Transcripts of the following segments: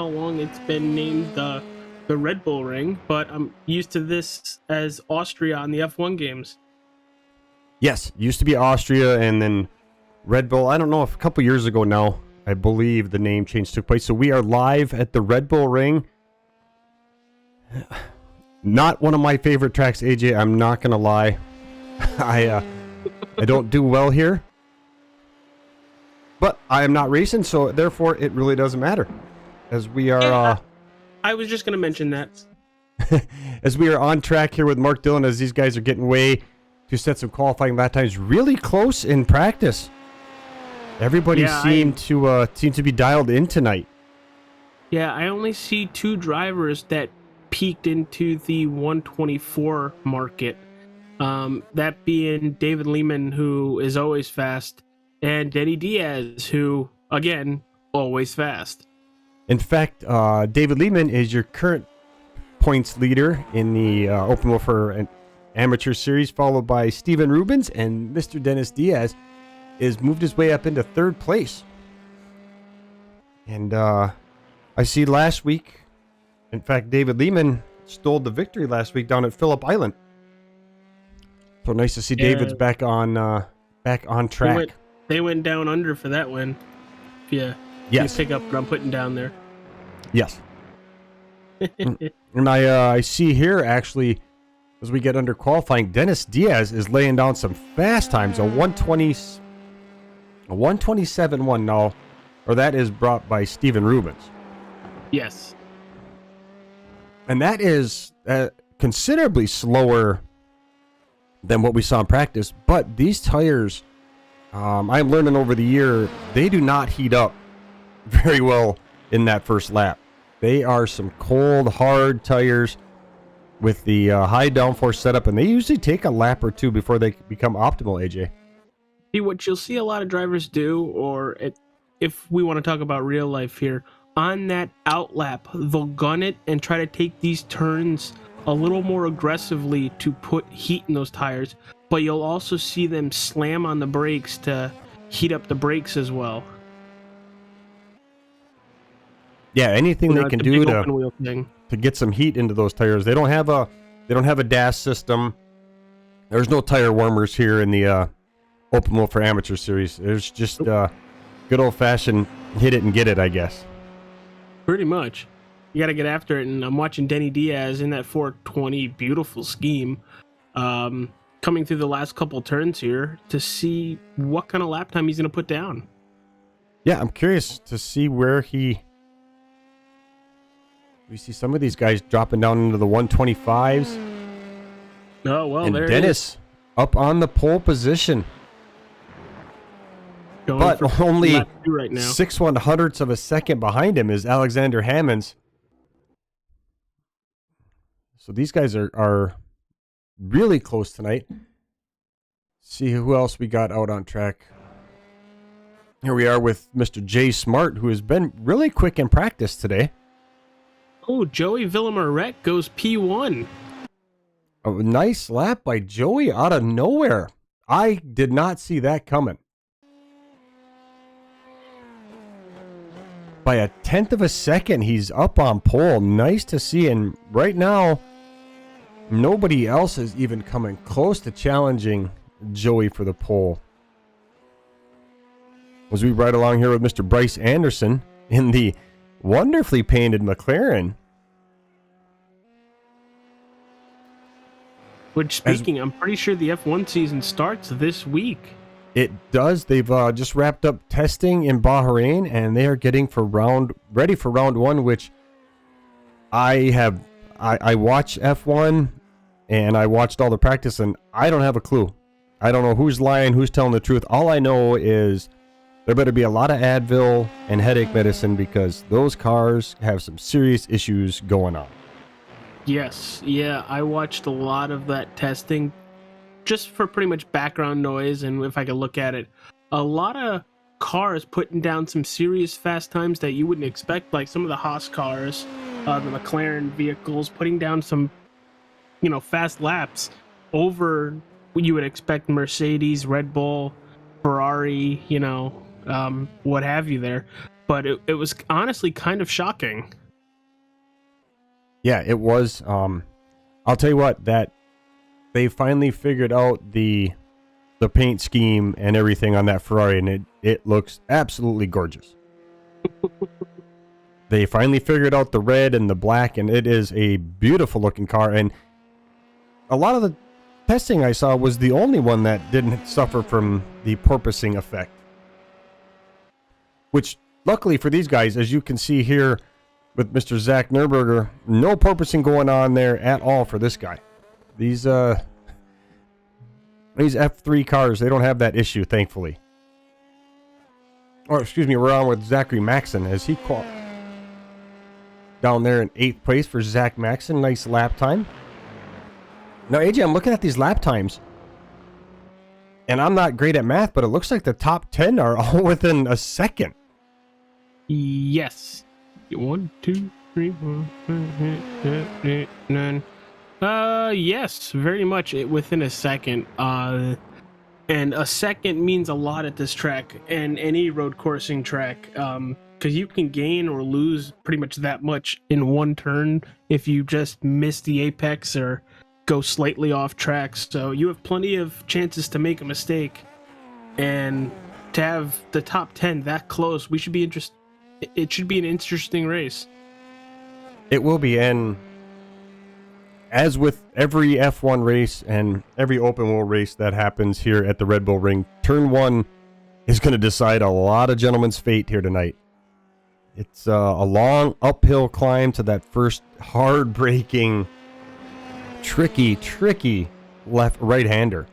how long it's been named the Red Bull Ring, but I'm used to this as Austria on the F1 games. Yes, used to be Austria and then Red Bull. I don't know if a couple years ago now, I believe the name change took place. So we are live at the Red Bull Ring. Not one of my favorite tracks, AJ. I'm not gonna lie. I don't do well here. But I am not racing, so therefore it really doesn't matter. As we are I was just gonna mention that. as we are on track here with Mark Dillon, as these guys are getting way to set some qualifying lap times really close in practice. Everybody seemed to be dialed in tonight. Yeah, I only see two drivers that peaked into the 124 market. That being David Lehman, who is always fast, and Denny Diaz, who, again, always fast. In fact, David Lehman is your current points leader in the Open Wheel for an Amateur Series, followed by Steven Rubens, and Mr. Dennis Diaz is moved his way up into third place. And I see last week, in fact, David Lehman stole the victory last week down at Phillip Island. So nice to see David's back on track. They went down under for that win. Yeah. Yes. You pick up what I'm putting down there. Yes. And I see here, actually, as we get under qualifying, Dennis Diaz is laying down some fast times. A 127.1 now, or that is brought by Steven Rubens. Yes. And that is considerably slower than what we saw in practice. But these tires, I'm learning over the year, they do not heat up very well in that first lap. They are some cold, hard tires with the high downforce setup, and they usually take a lap or two before they become optimal, AJ. See, what you'll see a lot of drivers do, or if we want to talk about real life here, on that out lap, they'll gun it and try to take these turns a little more aggressively to put heat in those tires, but you'll also see them slam on the brakes to heat up the brakes as well. Yeah, anything they can do to get some heat into those tires. They don't have a DAS system. There's no tire warmers here in the Open Wheel for Amateur Series. There's just good old fashioned hit it and get it, I guess. Pretty much. You got to get after it, and I'm watching Denny Diaz in that 420 beautiful scheme coming through the last couple turns here to see what kind of lap time he's going to put down. Yeah, I'm curious to see where we see some of these guys dropping down into the 125s. Oh, well, and there Dennis up on the pole position. But only right now. 6/100ths of a second behind him is Alexander Hammonds. So these guys are really close tonight. See who else we got out on track. Here we are with Mr. Jay Smart, who has been really quick in practice today. Oh, Joey Villamaret goes P1. A nice lap by Joey out of nowhere. I did not see that coming. By a 1/10 of a second, he's up on pole. Nice to see. And right now, nobody else is even coming close to challenging Joey for the pole. As we ride along here with Mr. Bryce Anderson in the wonderfully painted McLaren. Which, speaking, I'm pretty sure the F1 season starts this week. It does. They've just wrapped up testing in Bahrain, and they are getting ready for round one, which I watch F1, and I watched all the practice, and I don't have a clue. I don't know who's lying, who's telling the truth. All I know is there better be a lot of Advil and headache medicine, because those cars have some serious issues going on. Yes, yeah, I watched a lot of that testing just for pretty much background noise, and if I could look at it, a lot of cars putting down some serious fast times that you wouldn't expect, like some of the Haas cars, the McLaren vehicles, putting down some, fast laps over what you would expect Mercedes, Red Bull, Ferrari, what have you there. but it was honestly kind of shocking. Yeah, it was. I'll tell you what, that they finally figured out the paint scheme and everything on that Ferrari, and it looks absolutely gorgeous. They finally figured out the red and the black, and it is a beautiful looking car. And a lot of the testing I saw was the only one that didn't suffer from the porpoising effect. Which, luckily for these guys, as you can see here with Mr. Zach Nurberger, no porpoising going on there at all for this guy. These F3 cars, they don't have that issue, thankfully. Or, excuse me, we're on with Zachary Maxson as he down there in 8th place for Zach Maxson. Nice lap time. Now, AJ, I'm looking at these lap times, and I'm not great at math, but it looks like the top 10 are all within a second. Yes. 1, 2, 3, 4, 5, 6, 7, 8, 9. Yes, very much within a second. And a second means a lot at this track and any road coursing track. Because you can gain or lose pretty much that much in one turn if you just miss the apex or go slightly off track. So you have plenty of chances to make a mistake. And to have the top 10 that close, it should be an interesting race. It will be, and as with every F1 race and every open wheel race that happens here at the Red Bull Ring, turn 1 is going to decide a lot of gentlemen's fate here tonight. It's a long uphill climb to that first hard-braking, tricky right-hander.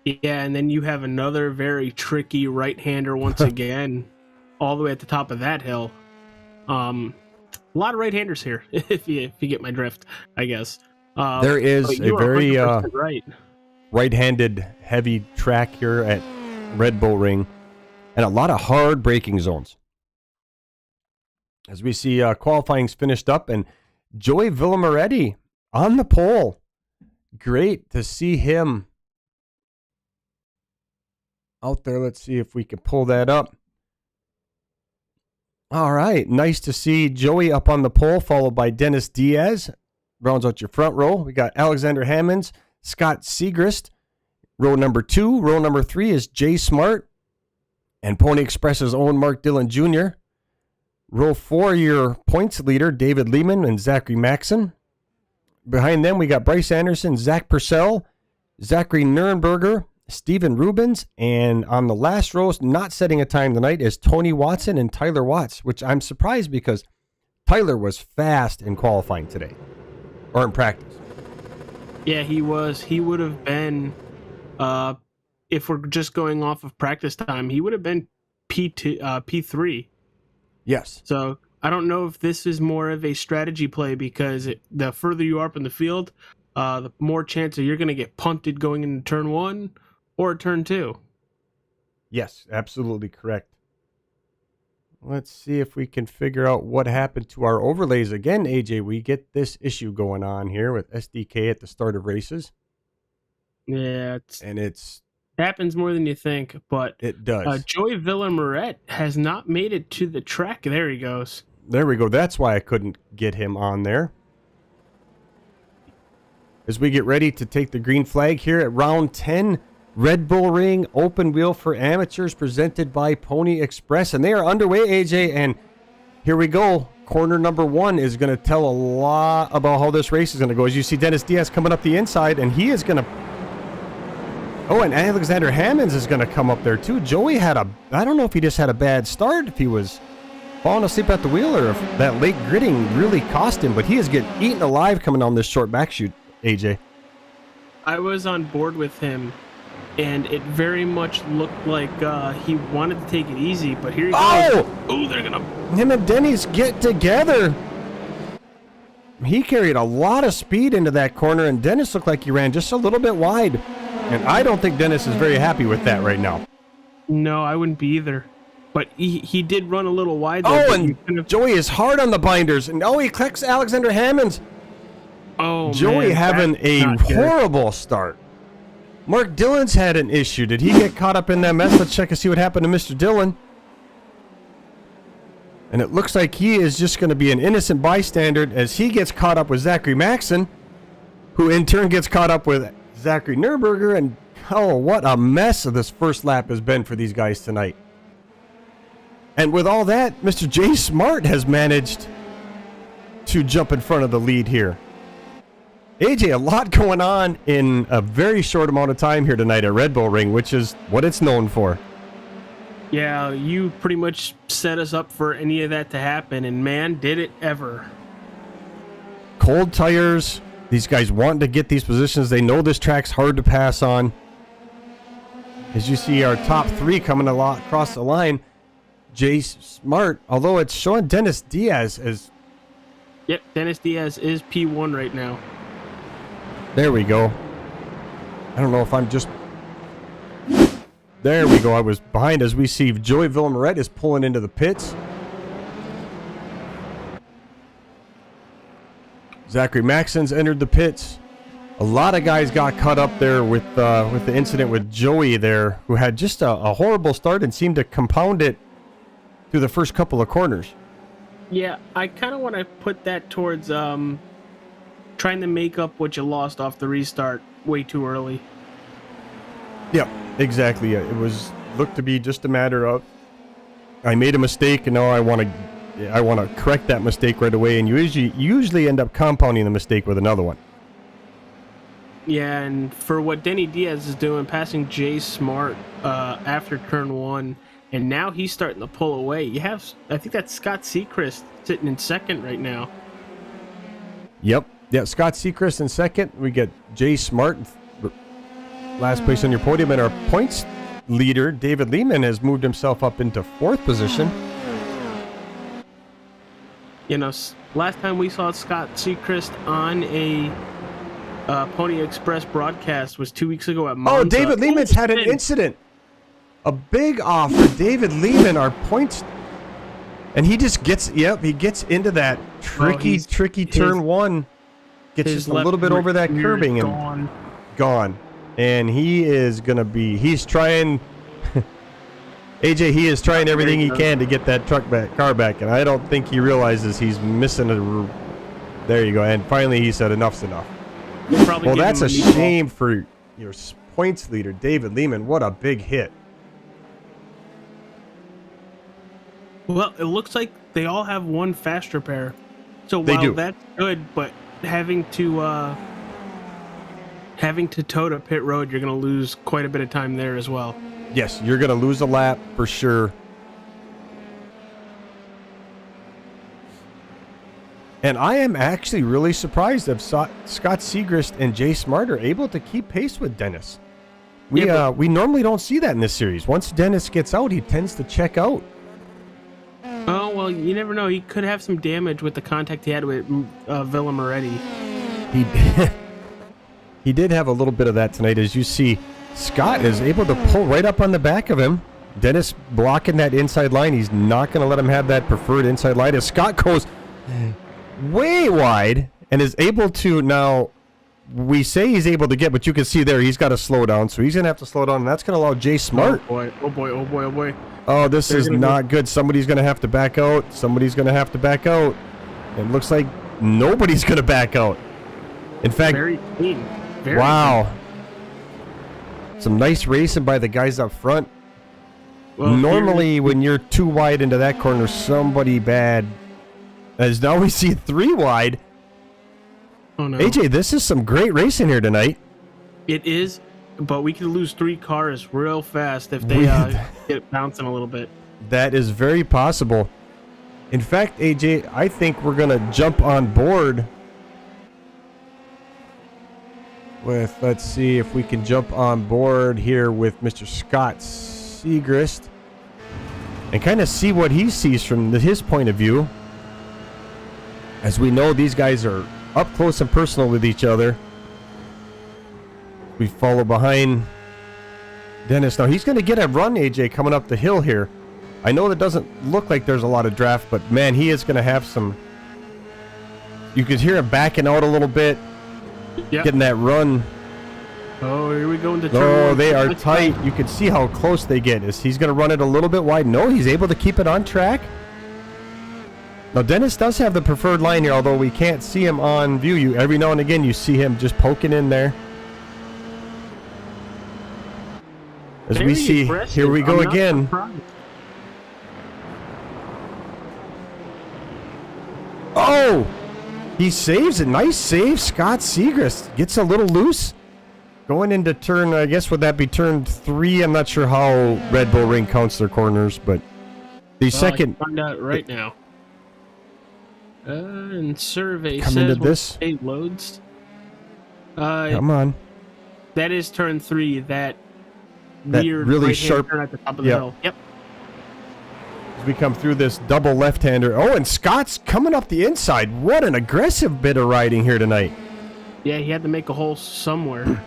Yeah, and then you have another very tricky right-hander once again, all the way at the top of that hill. A lot of right-handers here, if you get my drift, I guess. There is a very right-handed heavy track here at Red Bull Ring, and a lot of hard braking zones. As we see qualifying's finished up, and Joey Villamoretti on the pole. Great to see him out there. Let's see if we can pull that up. All right, nice to see Joey up on the pole, followed by Dennis Diaz. Rounds out your front row. We got Alexander Hammonds, Scott Segrist. Row number 2. Row number 3 is Jay Smart and Pony Express's own Mark Dillon Jr. Row 4, your points leader, David Lehman and Zachary Maxson. Behind them, we got Bryce Anderson, Zach Purcell, Zachary Nuremberger, Steven Rubens, and on the last row, not setting a time tonight, is Tony Watson and Tyler Watts, which I'm surprised because Tyler was fast in qualifying today, or in practice. Yeah, he was. He would have been, if we're just going off of practice time, he would have been P3. Yes. So I don't know if this is more of a strategy play because the further you are up in the field, the more chance that you're going to get punted going into turn 1 or turn 2. Yes, absolutely correct. Let's see if we can figure out what happened to our overlays. Again, AJ, we get this issue going on here with SDK at the start of races. Yeah, it happens more than you think, but it does. Joey Villamoret has not made it to the track. There he goes. There we go. That's why I couldn't get him on there. As we get ready to take the green flag here at round 10, Red Bull Ring Open Wheel for Amateurs presented by Pony Express. And they are underway, AJ, and here we go. Corner number 1 is going to tell a lot about how this race is going to go. As you see Dennis Diaz coming up the inside, and he is going to... Oh, and Alexander Hammonds is going to come up there too. Joey I don't know if he just had a bad start, if he was falling asleep at the wheel, or if that late gridding really cost him, but he is getting eaten alive coming on this short back chute, AJ. I was on board with him, and it very much looked like he wanted to take it easy, but here he goes. Oh, they're going to... Him and Denny's get together. He carried a lot of speed into that corner, and Dennis looked like he ran just a little bit wide. And I don't think Dennis is very happy with that right now. No, I wouldn't be either. But he did run a little wide there. Oh, and Joey is hard on the binders. And he clicks Alexander Hammonds. Oh, Joey man, having a horrible start. Mark Dillon's had an issue. Did he get caught up in that mess? Let's check and see what happened to Mr. Dillon. And it looks like he is just going to be an innocent bystander as he gets caught up with Zachary Maxson, who in turn gets caught up with Zachary Nurburger. And oh, what a mess of this first lap has been for these guys tonight. And with all that, Mr. Jay Smart has managed to jump in front of the lead here. AJ, a lot going on in a very short amount of time here tonight at Red Bull Ring, which is what it's known for. Yeah, you pretty much set us up for any of that to happen, and man, did it ever. Cold tires. These guys want to get these positions. They know this track's hard to pass on. As you see our top three coming a lot across the line, Jay Smart, although it's showing Dennis Diaz as... Yep, Dennis Diaz is P1 right now. There we go. I don't know if I'm just... There we go. I was behind as we see Joey Villamaret is pulling into the pits. Zachary Maxson's entered the pits. A lot of guys got caught up there with the incident with Joey there, who had just a horrible start and seemed to compound it through the first couple of corners. Yeah, I kind of want to put that towards trying to make up what you lost off the restart way too early. Yeah, exactly. It looked to be just a matter of I made a mistake and now I want to correct that mistake right away, and you usually end up compounding the mistake with another one. Yeah, and for what Denny Diaz is doing, passing Jay Smart after turn one, and now he's starting to pull away. You have, I think that's Scott Sechrist sitting in second right now. Yep. Yeah, Scott Sechrist in second. We get Jay Smart last place on your podium, and our points leader, David Lehman, has moved himself up into fourth position. You know, last time we saw Scott Sechrist on a Pony Express broadcast was 2 weeks ago at Monza. Oh, David Lehman's had an incident. A big off for David Lehman, our points. And he just gets, he gets into that tricky turn one. Gets just a little bit over that curbing and gone. And he is going to be, he's trying, AJ, he is trying everything he can to get that car back. And I don't think he realizes he's missing there you go. And finally he said enough's enough. Well, that's a shame for your points leader, David Lehman. What a big hit. Well, it looks like they all have one fast repair. So while that's good, but having to tow to pit road, you're going to lose quite a bit of time there as well. Yes, you're going to lose a lap for sure. And I am actually really surprised that Scott Sechrist and Jay Smart are able to keep pace with Dennis. We normally don't see that in this series. Once Dennis gets out, he tends to check out. Oh, well, you never know. He could have some damage with the contact he had with Villamaretti. He did have a little bit of that tonight. As you see, Scott is able to pull right up on the back of him. Dennis blocking that inside line. He's not going to let him have that preferred inside line. As Scott goes way wide and is able to now, we say he's able to get, but you can see there he's got to slow down. So he's going to have to slow down, and that's going to allow Jay Smart. Oh, boy. Oh, boy. Oh, boy. Oh, boy. Oh, this is not good. Somebody's going to have to back out. Somebody's going to have to back out. It looks like nobody's going to back out. In fact, very clean. Wow. Some nice racing by the guys up front. Well, normally, when you're too wide into that corner, somebody bad. As now we see 3 wide. Oh, no. AJ, this is some great racing here tonight. It is, but we could lose 3 cars real fast if they get bouncing a little bit. That is very possible. In fact, AJ, I think we're going to jump on board with, let's see if we can jump on board here with Mr. Scott Sechrist and kind of see what he sees from his point of view. As we know, these guys are up close and personal with each other. We follow behind Dennis. Now he's going to get a run, AJ, coming up the hill here. I know that doesn't look like there's a lot of draft, but man, he is going to have some. You could hear him backing out a little bit, getting that run. Oh, here we go into turn. Oh, they are tight. You can see how close they get. He's going to run it a little bit wide. No, he's able to keep it on track. Now, Dennis does have the preferred line here, although we can't see him on view. You every now and again, you see him just poking in there. As we see, here we go again. Oh! He saves it. Nice save. Scott Siegrist gets a little loose. Going into turn, I guess, would that be turn 3? I'm not sure how Red Bull Ring counts their corners, but the second... I can find out right now. And survey come says into this. It loads. Come on. That is turn 3. That weird really right-hand sharp turn at the top of the hill. Yep. As we come through this double left-hander. Oh, and Scott's coming up the inside. What an aggressive bit of riding here tonight. Yeah, he had to make a hole somewhere.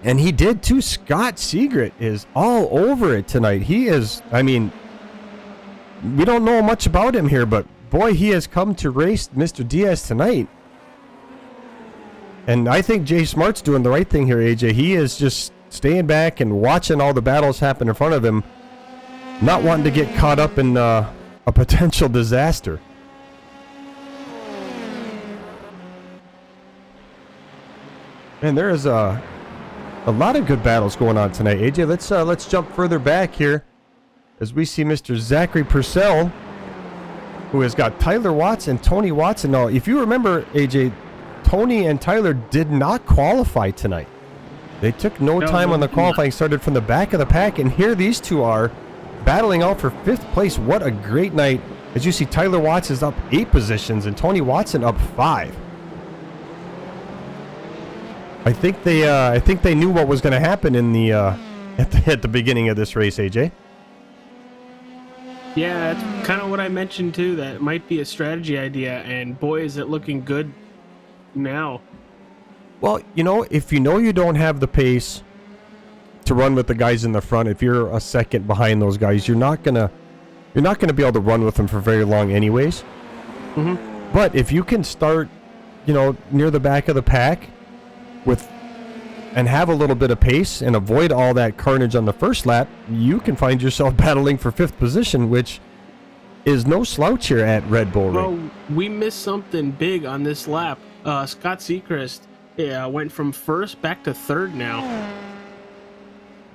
And he did too. Scott Siegrist is all over it tonight. He is, I mean, we don't know much about him here, but boy, he has come to race Mr. Diaz tonight. And I think Jay Smart's doing the right thing here, AJ. He is just staying back and watching all the battles happen in front of him, not wanting to get caught up in a potential disaster. And there is a lot of good battles going on tonight, AJ. Let's jump further back here as we see Mr. Zachary Purcell, who has got Tyler Watts and Tony Watson. Now, if you remember, AJ, Tony and Tyler did not qualify tonight. They took no time on the qualifying, started from the back of the pack, and here these two are battling out for 5th place. What a great night. As you see, Tyler Watts is up 8 positions and Tony Watson up 5. I think they knew what was going to happen in the at the beginning of this race, AJ. Yeah, that's kind of what I mentioned too. That it might be a strategy idea, and boy, is it looking good now. Well, you know, if you know you don't have the pace to run with the guys in the front, if you're a second behind those guys, you're not gonna be able to run with them for very long, anyways. Mm-hmm. But if you can start, you know, near the back of the pack and have a little bit of pace and avoid all that carnage on the first lap, you can find yourself battling for 5th position, which is no slouch here at Red Bull Ring. Well, we missed something big on this lap. Scott Siegrist went from 1st back to 3rd now.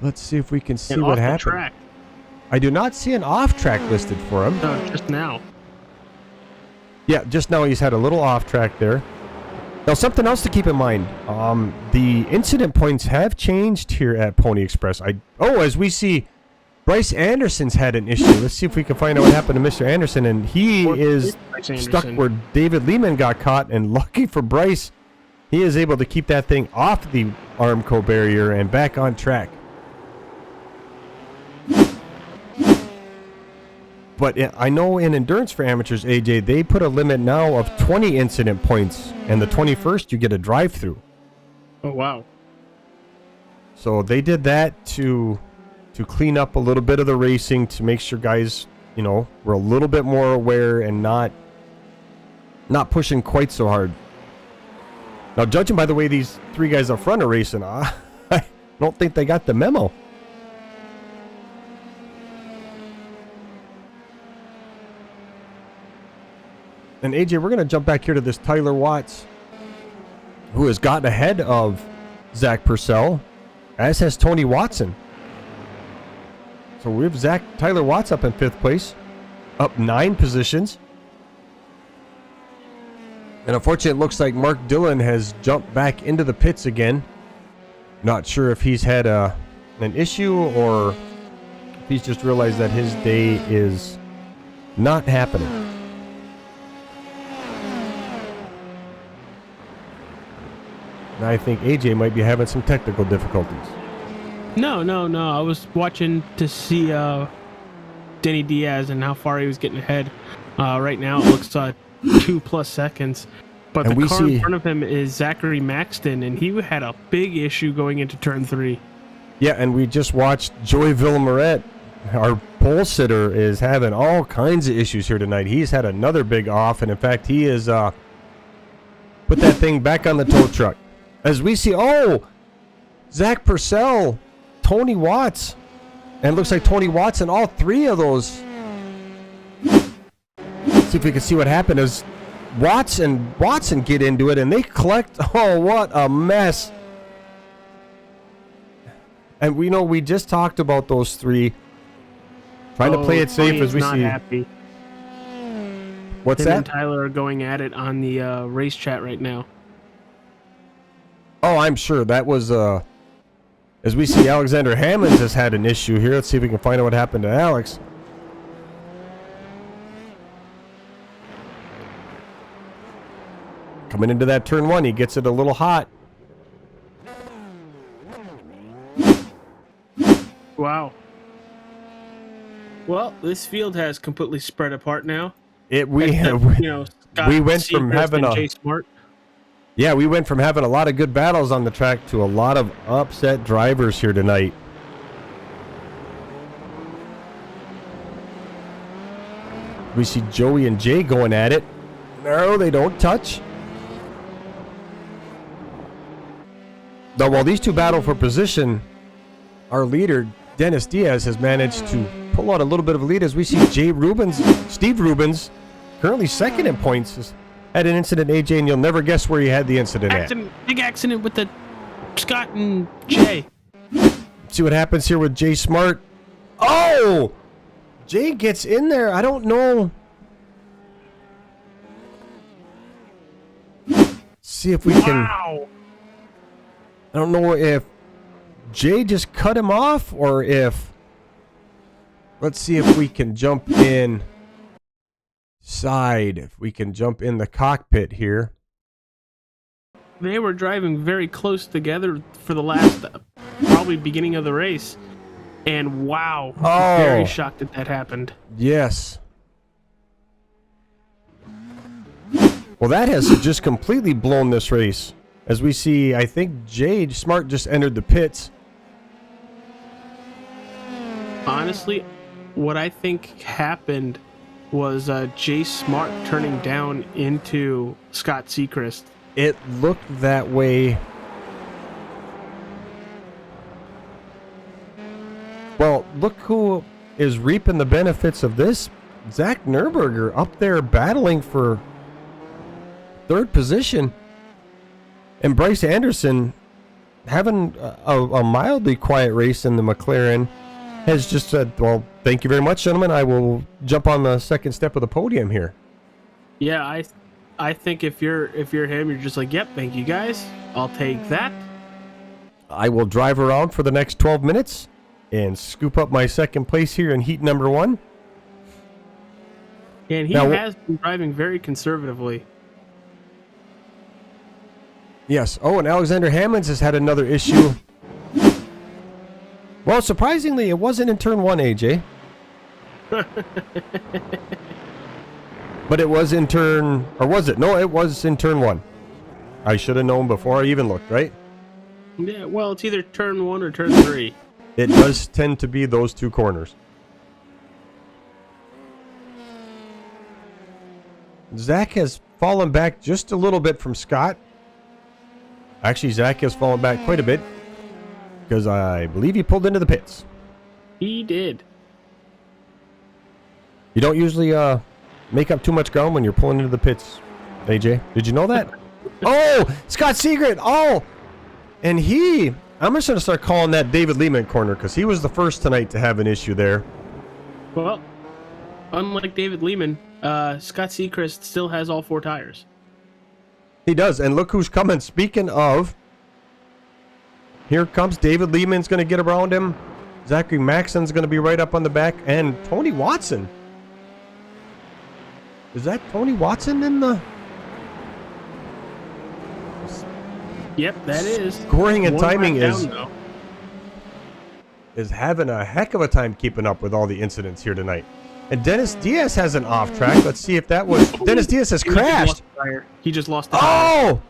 Let's see if we can see and what off the happened. Track. I do not see an off track listed for him. No, just now. Yeah, just now he's had a little off track there. Now, something else to keep in mind. The incident points have changed here at Pony Express. As we see, Bryce Anderson's had an issue. Let's see if we can find out what happened to Mr. Anderson. And he is stuck where David Lehman got caught. And lucky for Bryce, he is able to keep that thing off the Armco barrier and back on track. But I know in Endurance for Amateurs, AJ, they put a limit now of 20 incident points, and the 21st you get a drive-through. Oh, wow. So they did that to clean up a little bit of the racing, to make sure guys, you know, were a little bit more aware and not pushing quite so hard. Now, judging by the way these 3 guys up front are racing, I don't think they got the memo. And AJ, we're going to jump back here to this Tyler Watts, who has gotten ahead of Zach Purcell, as has Tony Watson. So we have Tyler Watts up in 5th place, up 9 positions. And unfortunately, it looks like Mark Dillon has jumped back into the pits again. Not sure if he's had an issue or if he's just realized that his day is not happening. And I think AJ might be having some technical difficulties. No. I was watching to see Denny Diaz and how far he was getting ahead. Right now, it looks 2+ seconds. But the car in front of him is Zachary Maxton, and he had a big issue going into turn 3. Yeah, and we just watched Joey Villamaret. Our pole sitter is having all kinds of issues here tonight. He's had another big off, and in fact, he is put that thing back on the tow truck. As we see, Zach Purcell, Tony Watts, and it looks like Tony Watson, all 3 of those. See if we can see what happened as Watson get into it, and they collect. Oh, what a mess! And we just talked about those three trying to play it safe as we see. Happy. What's Him that? and Tyler are going at it on the race chat right now. Oh, I'm sure that was as we see Alexander Hammonds has had an issue here. Let's see if we can find out what happened to Alex. Coming into that turn one, he gets it a little hot. Wow. Well, this field has completely spread apart now. We Scott went from Seacrest having and a Jay Smart. Yeah, we went from having a lot of good battles on the track to a lot of upset drivers here tonight. We see Joey and Jay going at it. No, they don't touch. Now, while these two battle for position, our leader, Dennis Diaz, has managed to pull out a little bit of a lead as we see Steve Rubens, currently second in points, had an incident, AJ, and you'll never guess where he had the incident at. Big accident with the Scott and Jay. See what happens here with Jay Smart. Oh! Jay gets in there. I don't know. See if we can. Wow. I don't know if Jay just cut him off or if. Let's see if we can jump in side. If we can jump in the cockpit here. They were driving very close together for the last, probably beginning of the race. And wow, very shocked that happened. Yes. Well, that has just completely blown this race. As we see, I think Jay Smart just entered the pits. Honestly, what I think happened was Jay Smart turning down into Scott Seacrest. It looked that way. Well, look who is reaping the benefits of this. Zach Nurberger up there battling for third position. And Bryce Anderson having a mildly quiet race in the McLaren has just said, well, thank you very much, gentlemen. I will jump on the second step of the podium here. Yeah, I think if you're him, you're just like, yep, thank you guys. I'll take that. I will drive around for the next 12 minutes and scoop up my second place here in heat number 1. And he has been driving very conservatively. Yes. Oh, and Alexander Hammonds has had another issue. Well, surprisingly, it wasn't in turn 1, AJ. But it was in turn... Or was it? No, it was in turn 1. I should have known before I even looked, right? Yeah, well, it's either turn 1 or turn 3. It does tend to be those two corners. Zach has fallen back just a little bit from Scott. Actually, Zach has fallen back quite a bit because I believe he pulled into the pits. He did. You don't usually make up too much ground when you're pulling into the pits, AJ. Did you know that? Oh, Scott Segrett. Oh, and I'm just going to start calling that David Lehman corner because he was the first tonight to have an issue there. Well, unlike David Lehman, Scott Seacrest still has all 4 tires. He does, and look who's coming. Speaking of, here comes David Lehman's going to get around him. Zachary Maxon's going to be right up on the back, and Tony Watson. Is that Tony Watson in the... Yep, that is. Scoring and timing is down, having a heck of a time keeping up with all the incidents here tonight. And Dennis Diaz has an off track. Let's see if that was... Dennis Diaz has crashed. He just lost the tire. Oh!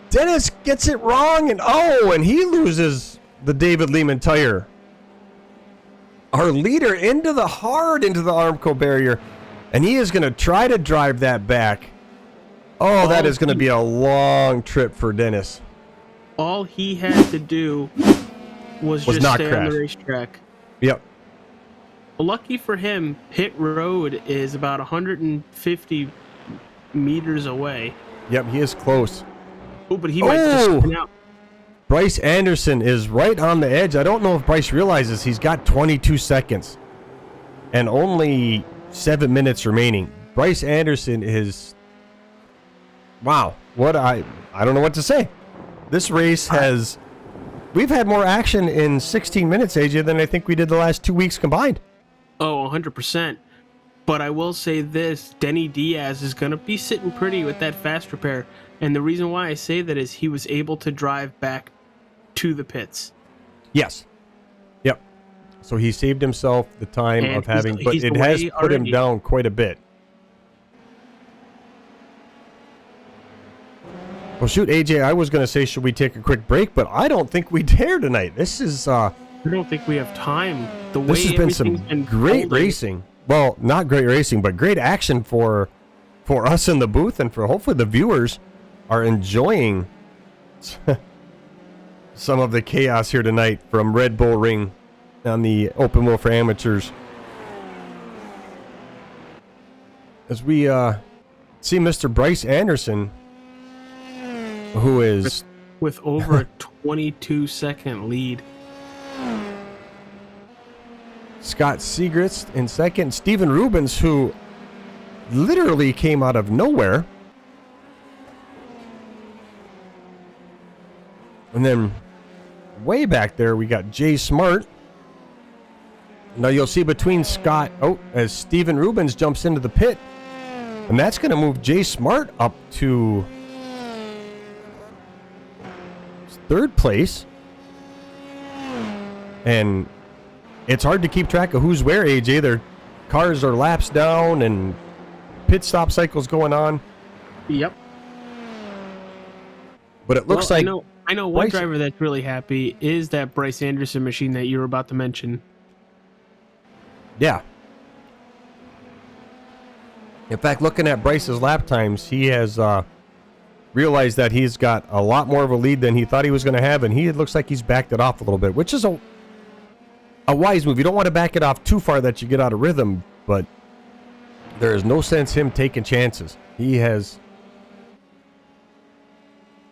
Dennis gets it wrong, and he loses the David Lehman tire. Our leader into the Armco barrier, and he is going to try to drive that back. Oh, that is going to be a long trip for Dennis. All he had to do was just not stay crash on the racetrack. Yep. lucky for him, pit road is about 150 meters away. Yep, he is close. Oh, but he might just spin out. Bryce Anderson is right on the edge. I don't know if Bryce realizes he's got 22 seconds and only 7 minutes remaining. Bryce Anderson is... Wow. I don't know what to say. This race has... We've had more action in 16 minutes, AJ, than I think we did the last 2 weeks combined. Oh, 100%. But I will say this, Denny Diaz is going to be sitting pretty with that fast repair. And the reason why I say that is he was able to drive back to the pits. Yes. Yep. So he saved himself the time of having... But it has put him down quite a bit. Well, shoot, AJ, I was going to say, should we take a quick break? But I don't think we dare tonight. This is... I don't think we have time. This has been some great racing. Well, not great racing, but great action for us in the booth, and for hopefully the viewers are enjoying some of the chaos here tonight from Red Bull Ring on the Open Wheel for Amateurs. As we see Mr. Bryce Anderson, who is... with over a 22-second lead. Scott Siegrist in second. Steven Rubens, who literally came out of nowhere. And then way back there, we got Jay Smart. Now you'll see between Scott... Oh, as Steven Rubens jumps into the pit. And that's going to move Jay Smart up to third place. And... it's hard to keep track of who's where, AJ. Their cars are laps down and pit stop cycles going on. Yep. But it looks like... I know one driver that's really happy is that Bryce Anderson machine that you were about to mention. Yeah. In fact, looking at Bryce's lap times, he has realized that he's got a lot more of a lead than he thought he was going to have, and it looks like he's backed it off a little bit, which is a wise move. You don't want to back it off too far that you get out of rhythm, but there is no sense him taking chances. He has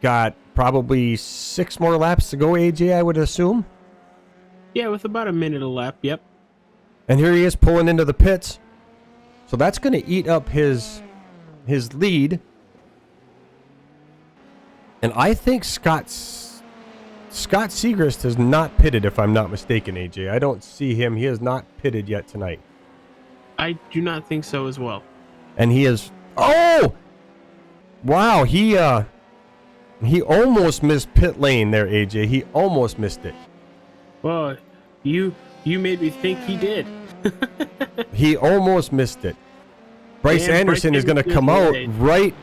got probably 6 more laps to go, AJ, I would assume. Yeah, with about a minute a lap, yep. And here he is pulling into the pits. So that's going to eat up his lead. And I think Scott Siegrist has not pitted, if I'm not mistaken, AJ. I don't see him. He has not pitted yet tonight. I do not think so as well. And he is... Oh! Wow, he almost missed pit lane there, AJ. He almost missed it. Well, you made me think he did. He almost missed it. Bryce Anderson is going to come out right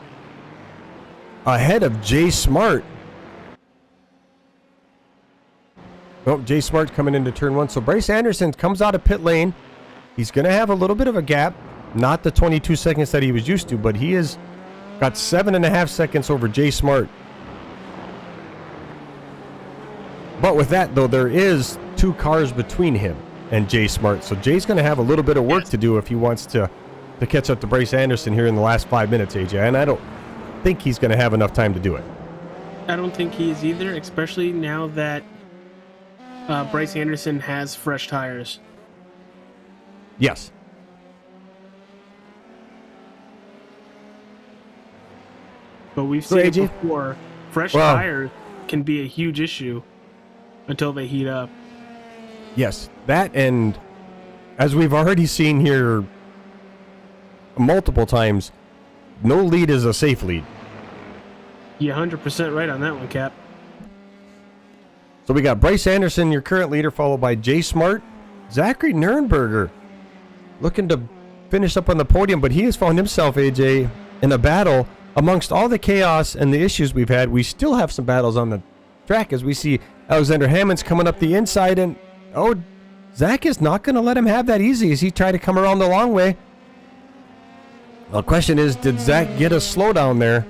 ahead of Jay Smart. Oh, Jay Smart coming into turn 1. So Bryce Anderson comes out of pit lane. He's going to have a little bit of a gap. Not the 22 seconds that he was used to, but he has got 7.5 seconds over Jay Smart. But with that, though, there is 2 cars between him and Jay Smart. So Jay's going to have a little bit of work to do if he wants to catch up to Bryce Anderson here in the last 5 minutes, AJ. And I don't think he's going to have enough time to do it. I don't think he is either, especially now that Bryce Anderson has fresh tires. Yes. But we've seen it before. Fresh tires can be a huge issue until they heat up. Yes, that, and as we've already seen here multiple times, no lead is a safe lead. You're 100% right on that one, Cap. So we got Bryce Anderson, your current leader, followed by Jay Smart. Zachary Nurnberger looking to finish up on the podium, but he has found himself, AJ, in a battle amongst all the chaos and the issues we've had. We still have some battles on the track as we see Alexander Hammonds coming up the inside, and Zach is not going to let him have that easy as he tried to come around the long way. Well, the question is, did Zach get a slowdown there?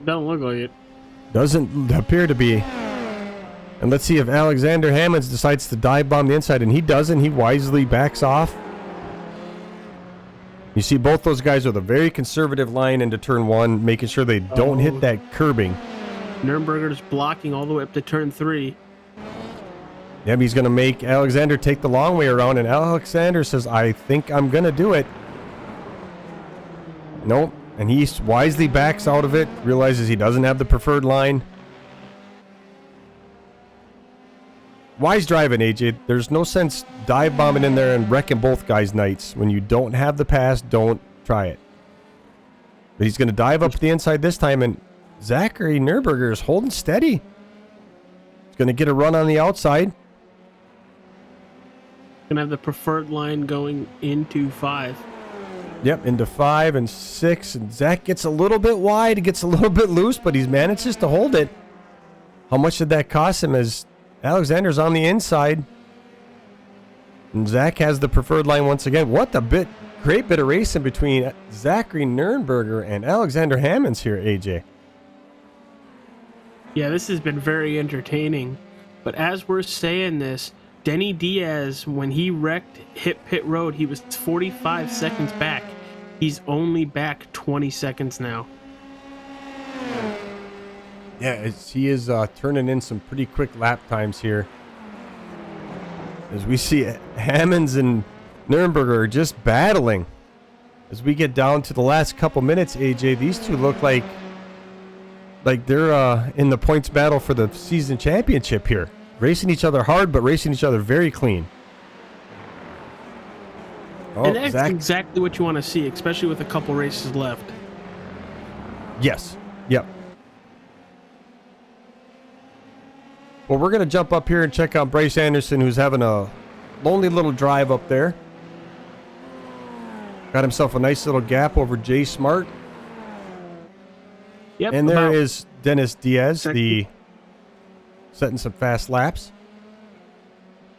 Don't look like it. Doesn't appear to be. And let's see if Alexander Hammonds decides to dive bomb the inside, and he doesn't. He wisely backs off. You see both those guys with a very conservative line into turn one, making sure they don't hit that curbing. Nürnberger's blocking all the way up to turn 3. Yep, he's going to make Alexander take the long way around, and Alexander says, I think I'm going to do it. Nope, and he wisely backs out of it, realizes he doesn't have the preferred line. Wise driving, AJ. There's no sense dive bombing in there and wrecking both guys' nights. When you don't have the pass, don't try it. But he's going to dive up to the inside this time, and Zachary Nürnberger is holding steady. He's going to get a run on the outside. Gonna have the preferred line going into 5. Yep, into 5 and 6, and Zach gets a little bit wide, gets a little bit loose, but he manages to hold it. How much did that cost him as Alexander's on the inside? And Zach has the preferred line once again. What a great bit of racing between Zachary Nürnberger and Alexander Hammonds here, AJ. Yeah, this has been very entertaining. But as we're saying this, Denny Diaz, when he hit pit road, he was 45 seconds back. He's only back 20 seconds now. Yeah, he is turning in some pretty quick lap times here. As we see Hammonds and Nürnberger are just battling. As we get down to the last couple minutes, AJ, these two look like they're in the points battle for the season championship here. Racing each other hard, but racing each other very clean. Oh, and that's exactly what you want to see, especially with a couple races left. Yes. Yep. Well, we're going to jump up here and check out Bryce Anderson, who's having a lonely little drive up there. Got himself a nice little gap over Jay Smart. Yep. And there is Dennis Diaz, setting some fast laps.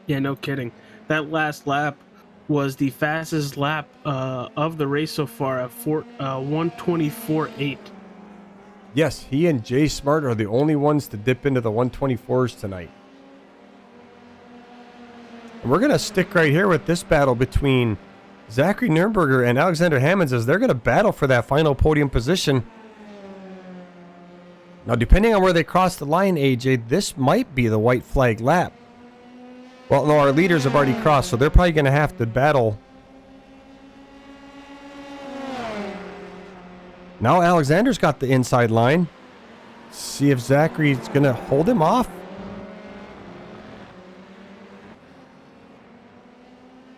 Yeah, no kidding. That last lap was the fastest lap of the race so far at 124.8. Yes, he and Jay Smart are the only ones to dip into the 124s tonight. And we're going to stick right here with this battle between Zachary Nürnberger and Alexander Hammonds as they're going to battle for that final podium position. Now, depending on where they cross the line, AJ, this might be the white flag lap. Well, no, our leaders have already crossed, so they're probably going to have to battle. Now Alexander's got the inside line. See if Zachary's going to hold him off.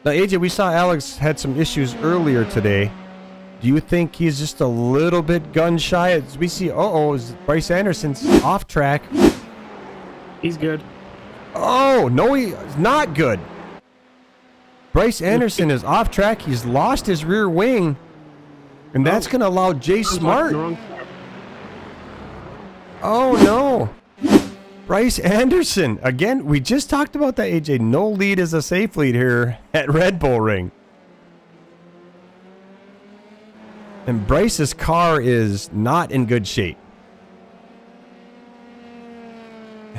Now, AJ, we saw Alex had some issues earlier today. Do you think he's just a little bit gun shy? As we see, Bryce Anderson's off track. He's good. Oh, no, he's not good. Bryce Anderson is off track. He's lost his rear wing. And that's going to allow Jay Smart. Oh, no. Bryce Anderson. Again, we just talked about that, AJ. No lead is a safe lead here at Red Bull Ring. And Bryce's car is not in good shape.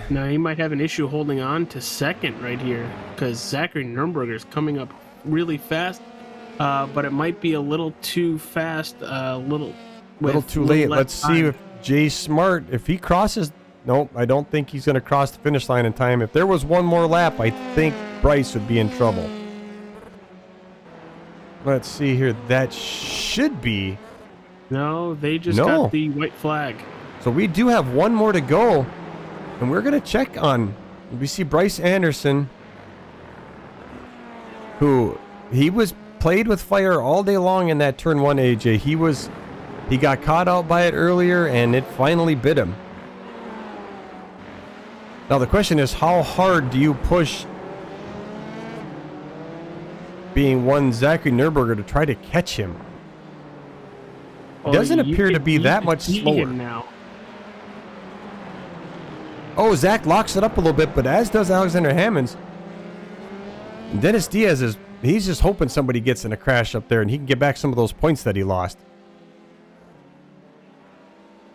Now, he might have an issue holding on to second right here because Zachary Nürnberger is coming up really fast. But it might be a little too fast, a little too late. Let's see if Jay Smart, if he crosses. Nope, I don't think he's going to cross the finish line in time. If there was one more lap, I think Bryce would be in trouble. Let's see here. That should be. No, they just got the white flag. So we do have one more to go. And we're going to check on. We see Bryce Anderson, who he was played with fire all day long in that turn 1, AJ. He got caught out by it earlier, and it finally bit him. Now the question is, how hard do you push being one Zachary Nürnberger to try to catch him? It doesn't appear to be that much slower. Now. Oh, Zach locks it up a little bit, but as does Alexander Hammonds. And Dennis Diaz he's just hoping somebody gets in a crash up there and he can get back some of those points that he lost.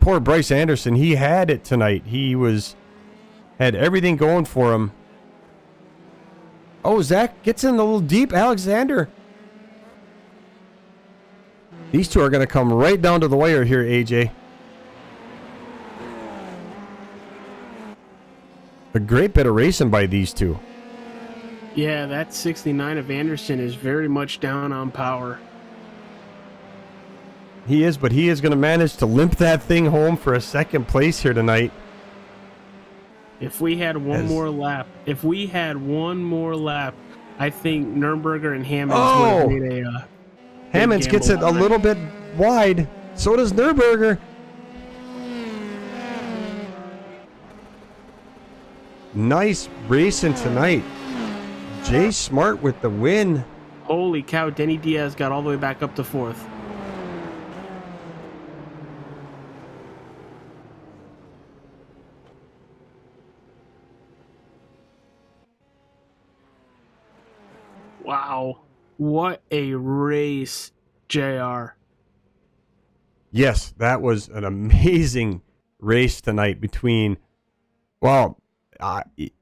Poor Bryce Anderson, he had it tonight. He had everything going for him. Oh, Zach gets in a little deep. Alexander. These two are going to come right down to the wire here, AJ. A great bit of racing by these two. Yeah, that 69 of Anderson is very much down on power. He is, but he is going to manage to limp that thing home for a second place here tonight. If we had one more lap, I think Nürnberger and Hammonds would have made a Hammonds gets it a little bit wide. So does Nürnberger. Nice racing tonight. Jay Smart with the win. Holy cow, Denny Diaz got all the way back up to 4th. Wow. What a race, JR. Yes, that was an amazing race tonight between, well,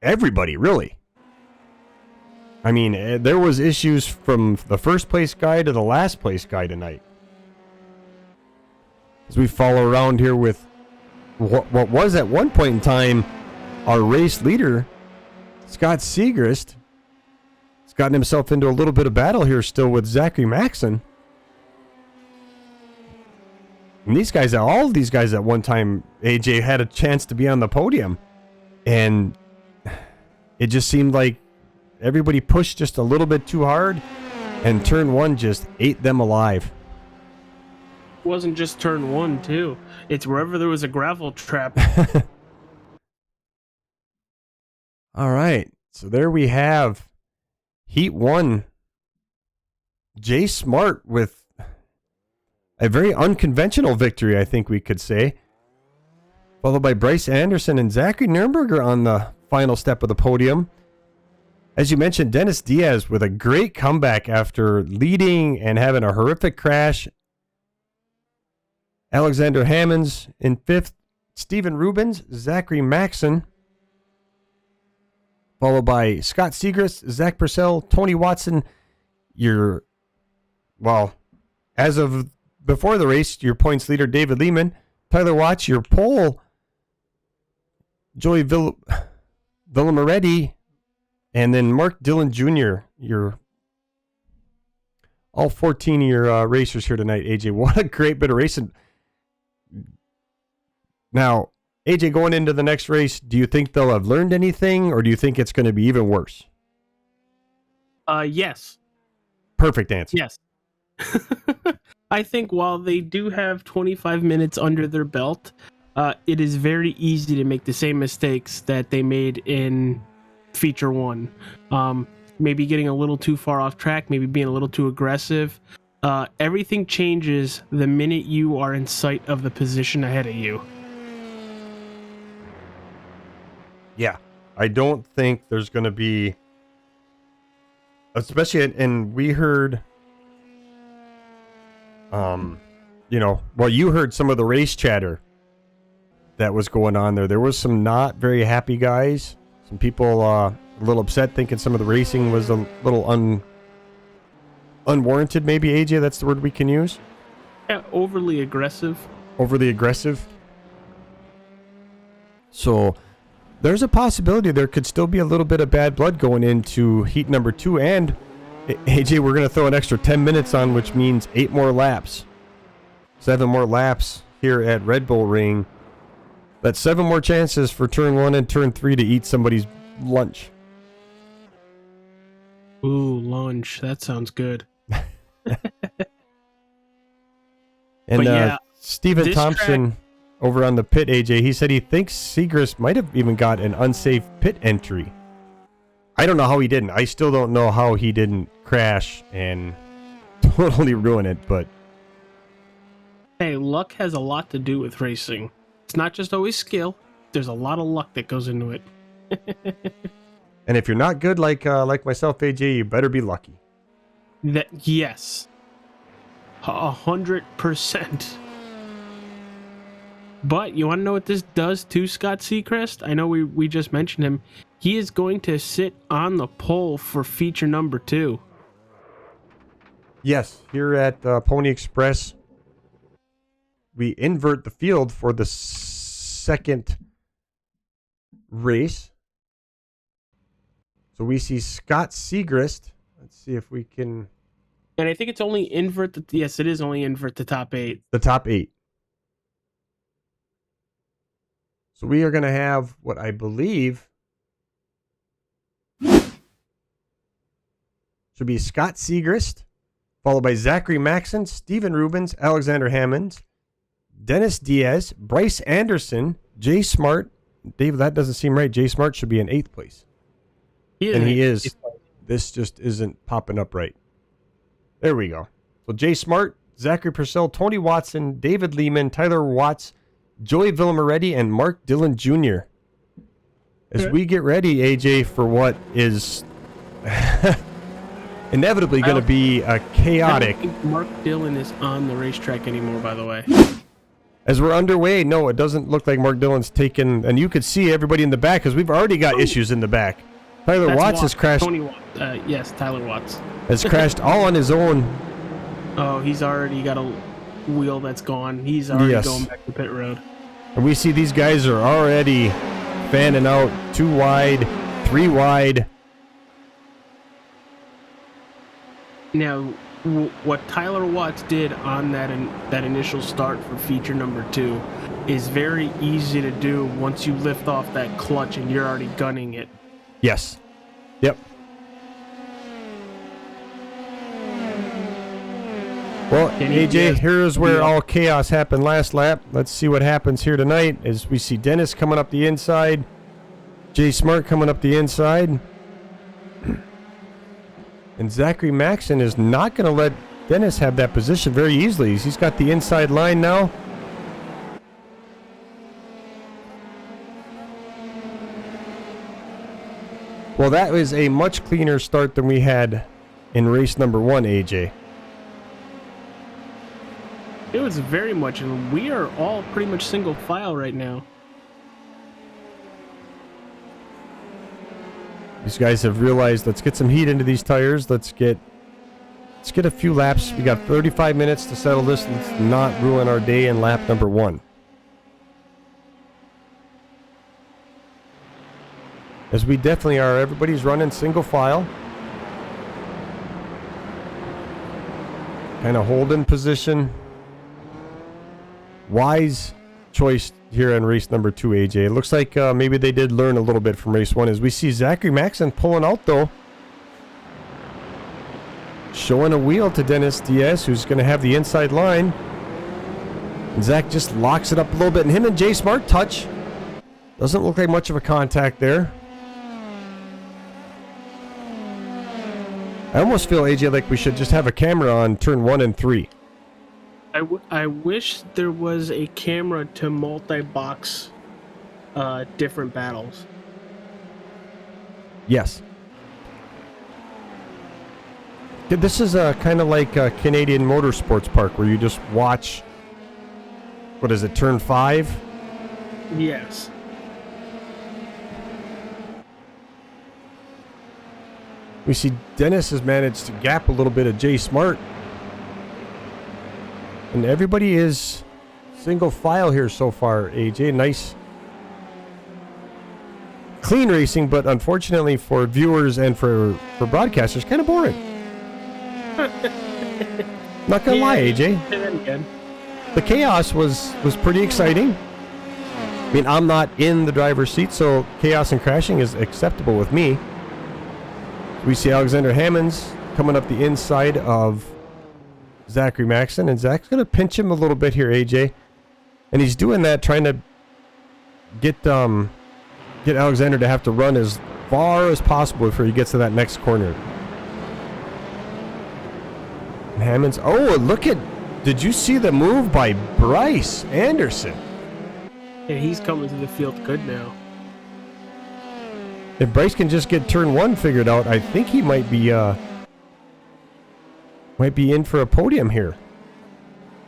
everybody, really. I mean, there was issues from the first place guy to the last place guy tonight. As we follow around here with what was at one point in time our race leader, Scott Siegrist. He's gotten himself into a little bit of battle here still with Zachary Maxson. And these guys, all of these guys at one time, AJ, had a chance to be on the podium. And it just seemed like everybody pushed just a little bit too hard, and turn one just ate them alive. It wasn't just turn one, too. It's wherever there was a gravel trap. All right. So there we have Heat 1. Jay Smart with a very unconventional victory, I think we could say. Followed by Bryce Anderson and Zachary Nürnberger on the final step of the podium. As you mentioned, Dennis Diaz with a great comeback after leading and having a horrific crash. Alexander Hammonds in 5th. Steven Rubens, Zachary Maxson. Followed by Scott Siegrist, Zach Purcell, Tony Watson. As of before the race, your points leader, David Lehman. Tyler Watts, your pole, Joey Villamoretti. And then Mark Dillon Jr., all 14 of your racers here tonight, AJ. What a great bit of racing. Now, AJ, going into the next race, do you think they'll have learned anything, or do you think it's going to be even worse? Yes. Perfect answer. Yes. I think while they do have 25 minutes under their belt, it is very easy to make the same mistakes that they made in feature 1. Maybe getting a little too far off track, maybe being a little too aggressive. Everything changes the minute you are in sight of the position ahead of you. Yeah, I don't think there's going to be, especially, and we heard, you heard some of the race chatter that was going on there. There was some not very happy guys. Some people a little upset, thinking some of the racing was a little unwarranted, maybe, AJ, that's the word we can use? Yeah, overly aggressive. Overly aggressive. So there's a possibility there could still be a little bit of bad blood going into heat number 2. And, AJ, we're going to throw an extra 10 minutes on, which means 8 more laps. 7 more laps here at Red Bull Ring. That's 7 more chances for turn 1 and turn 3 to eat somebody's lunch. Ooh, lunch. That sounds good. And Steven Thompson over on the pit, AJ, he said he thinks Siegrist might have even got an unsafe pit entry. I don't know how he didn't. I still don't know how he didn't crash and totally ruin it, but... Hey, luck has a lot to do with racing. It's not just always skill. There's a lot of luck that goes into it. And if you're not good like myself, AJ, you better be lucky. Yes. 100%. But you want to know what this does to Scott Siegrist? I know we just mentioned him. He is going to sit on the pole for feature number 2. Yes, here at Pony Express we invert the field for the second race. So we see Scott Segrist. Let's see if we can... And I think it's only invert the... Yes, it is only invert the top 8. The top 8. So we are going to have what I believe should be Scott Segrist, followed by Zachary Maxon, Steven Rubens, Alexander Hammonds, Dennis Diaz, Bryce Anderson, Jay Smart. Dave, that doesn't seem right. Jay Smart should be in 8th place. He is. This just isn't popping up right. There we go. So Jay Smart, Zachary Purcell, Tony Watson, David Lehman, Tyler Watts, Joey Villamoretti, and Mark Dillon Jr. As we get ready, AJ, for what is inevitably going to be a chaotic... I don't think Mark Dillon is on the racetrack anymore, by the way. As we're underway, no, it doesn't look like Mark Dillon's taken... And you could see everybody in the back, because we've already got issues in the back. Tyler Watts has crashed... Tony Watts. Yes, Tyler Watts. Has crashed all on his own. Oh, he's already got a wheel that's gone. He's already going back to pit road. And we see these guys are already fanning out 2 wide, 3 wide. Now, what Tyler Watts did on that initial start for feature number 2 is very easy to do once you lift off that clutch and you're already gunning it. Yes. Yep. Well, AJ, here's where all chaos happened last lap. Let's see what happens here tonight as we see Dennis coming up the inside, Jay Smart coming up the inside. And Zachary Maxon is not going to let Dennis have that position very easily. He's got the inside line now. Well, that was a much cleaner start than we had in race number 1, AJ. It was very much, and we are all pretty much single file right now. These guys have realized, let's get some heat into these tires. Let's get a few laps. We got 35 minutes to settle this. Let's not ruin our day in lap number 1. As we definitely are. Everybody's running single file. Kind of holding position. Wise choice here in race number 2, AJ. It looks like maybe they did learn a little bit from race 1. As we see Zachary Maxon pulling out, though. Showing a wheel to Dennis Diaz, who's going to have the inside line. And Zach just locks it up a little bit. And him and Jay Smart touch. Doesn't look like much of a contact there. I almost feel, AJ, like we should just have a camera on turn 1 and 3. I wish there was a camera to multi-box different battles. Yes. This is kind of like a Canadian Motorsports Park where you just watch, what is it, turn 5? Yes. We see Dennis has managed to gap a little bit of Jay Smart. And everybody is single file here so far, AJ. Nice. Clean racing, but unfortunately for viewers and for broadcasters, kind of boring. Not gonna lie, AJ. The chaos was pretty exciting. I mean, I'm not in the driver's seat, so chaos and crashing is acceptable with me. We see Alexander Hammonds coming up the inside of Zachary Maxon, and Zach's going to pinch him a little bit here, AJ. And he's doing that, trying to get Alexander to have to run as far as possible before he gets to that next corner. And Hammonds, oh, did you see the move by Bryce Anderson? Yeah, he's coming to the field good now. If Bryce can just get turn 1 figured out, I think he might be in for a podium here.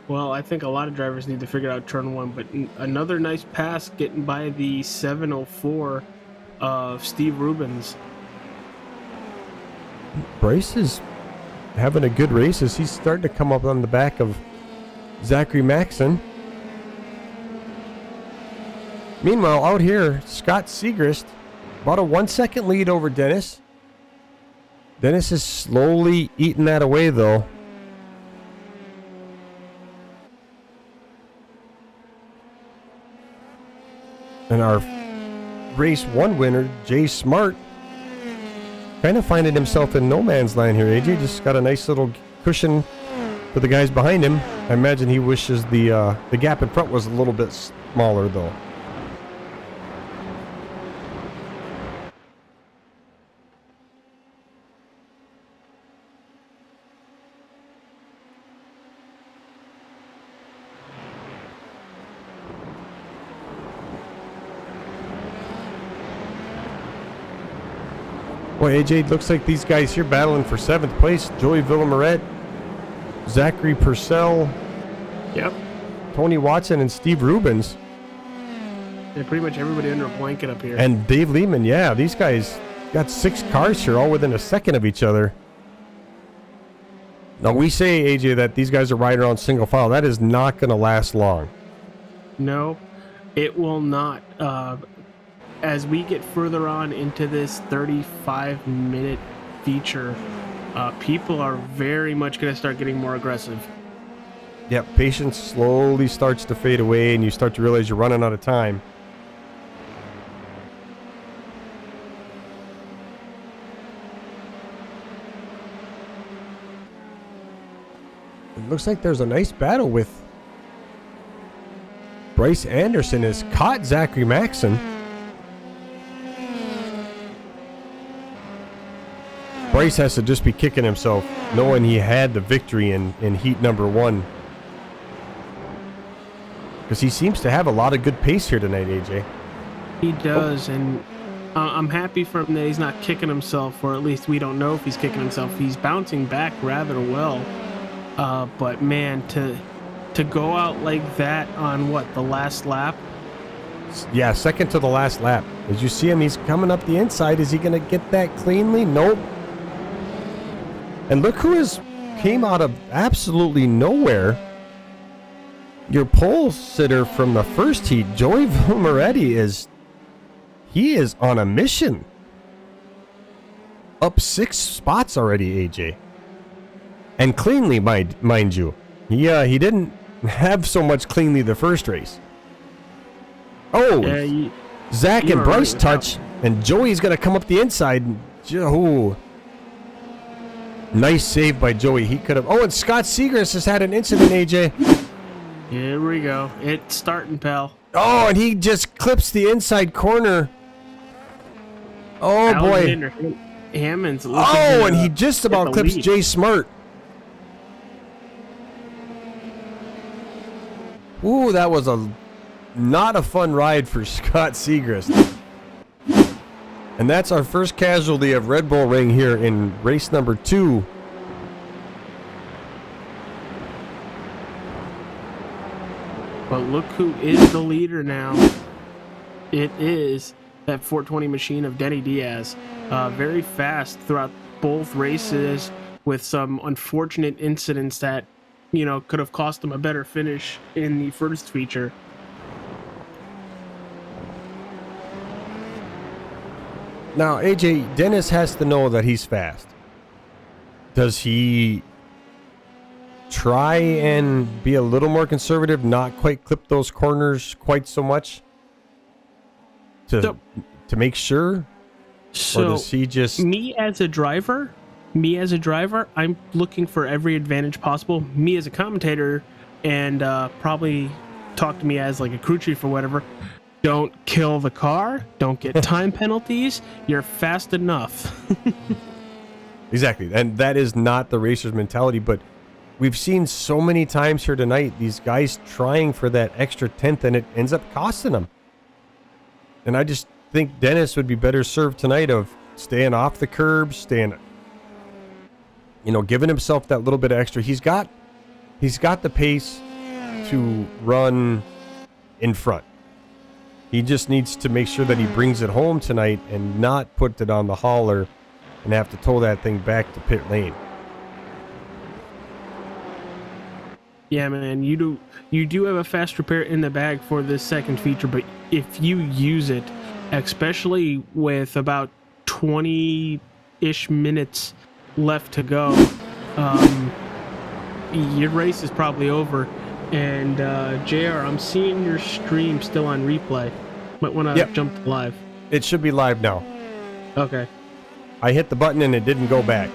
Well, I think a lot of drivers need to figure out turn 1, but another nice pass getting by the 704 of Steve Rubens. Bryce is having a good race as he's starting to come up on the back of Zachary Maxon. Meanwhile, out here, Scott Segrist, about a 1 second lead over Dennis. Dennis is slowly eating that away, though. And our race 1 winner, Jay Smart, kind of finding himself in no man's land here. AJ just got a nice little cushion for the guys behind him. I imagine he wishes the gap in front was a little bit smaller, though. Well, AJ, looks like these guys here battling for 7th place. Joey Villamaret, Zachary Purcell, Yep. Tony Watson, and Steve Rubens. Yeah, pretty much everybody under a blanket up here. And Dave Lehman. Yeah, these guys got 6 cars here, all within a second of each other. Now, we say, AJ, that these guys are riding around single file. That is not going to last long. No, it will not. As we get further on into this 35-minute feature, people are very much going to start getting more aggressive. Yep, patience slowly starts to fade away, and you start to realize you're running out of time. It looks like there's a nice battle with Bryce Anderson has caught Zachary Maxson. Bryce has to just be kicking himself, knowing he had the victory in heat number 1. Because he seems to have a lot of good pace here tonight, AJ. He does, and I'm happy for him that he's not kicking himself, or at least we don't know if he's kicking himself. He's bouncing back rather well. But man, to go out like that on what, the last lap? Yeah, second to the last lap. As you see him, he's coming up the inside. Is he going to get that cleanly? Nope. And look who came out of absolutely nowhere. Your pole sitter from the first heat, Joey Villamaretti, is on a mission. Up 6 spots already, AJ. And cleanly, mind you. He didn't have so much cleanly the first race. Oh, Zach and Bryce touch, and Joey's going to come up the inside. Oh. Nice save by Joey. He could have. Oh, and Scott Segrist has had an incident, AJ. Here we go. It's starting, pal. Oh, and he just clips the inside corner. Oh, Alexander boy. Hammond's Oh, and he just about clips lead. Jay Smart. Ooh, that was not a fun ride for Scott Segrist. And that's our first casualty of Red Bull Ring here in race number 2. But look who is the leader now. It is that 420 machine of Denny Diaz. Very fast throughout both races, with some unfortunate incidents that, could have cost him a better finish in the first feature. Now, AJ, Dennis has to know that he's fast. Does he try and be a little more conservative, not quite clip those corners quite so much to make sure? So, or does he just... Me as a driver, I'm looking for every advantage possible. Me as a commentator, and probably talk to me as like a crew chief or whatever. Don't kill the car. Don't get time penalties. You're fast enough. Exactly. And that is not the racer's mentality, but we've seen so many times here tonight, these guys trying for that extra 10th, and it ends up costing them. And I just think Dennis would be better served tonight of staying off the curb, giving himself that little bit of extra. He's got the pace to run in front. He just needs to make sure that he brings it home tonight and not put it on the hauler and have to tow that thing back to pit lane. Yeah, man, you do have a fast repair in the bag for this second feature, but if you use it, especially with about 20-ish minutes left to go, your race is probably over. And JR, I'm seeing your stream still on replay. Might want to jump to live. It should be live now. Okay. I hit the button and it didn't go back.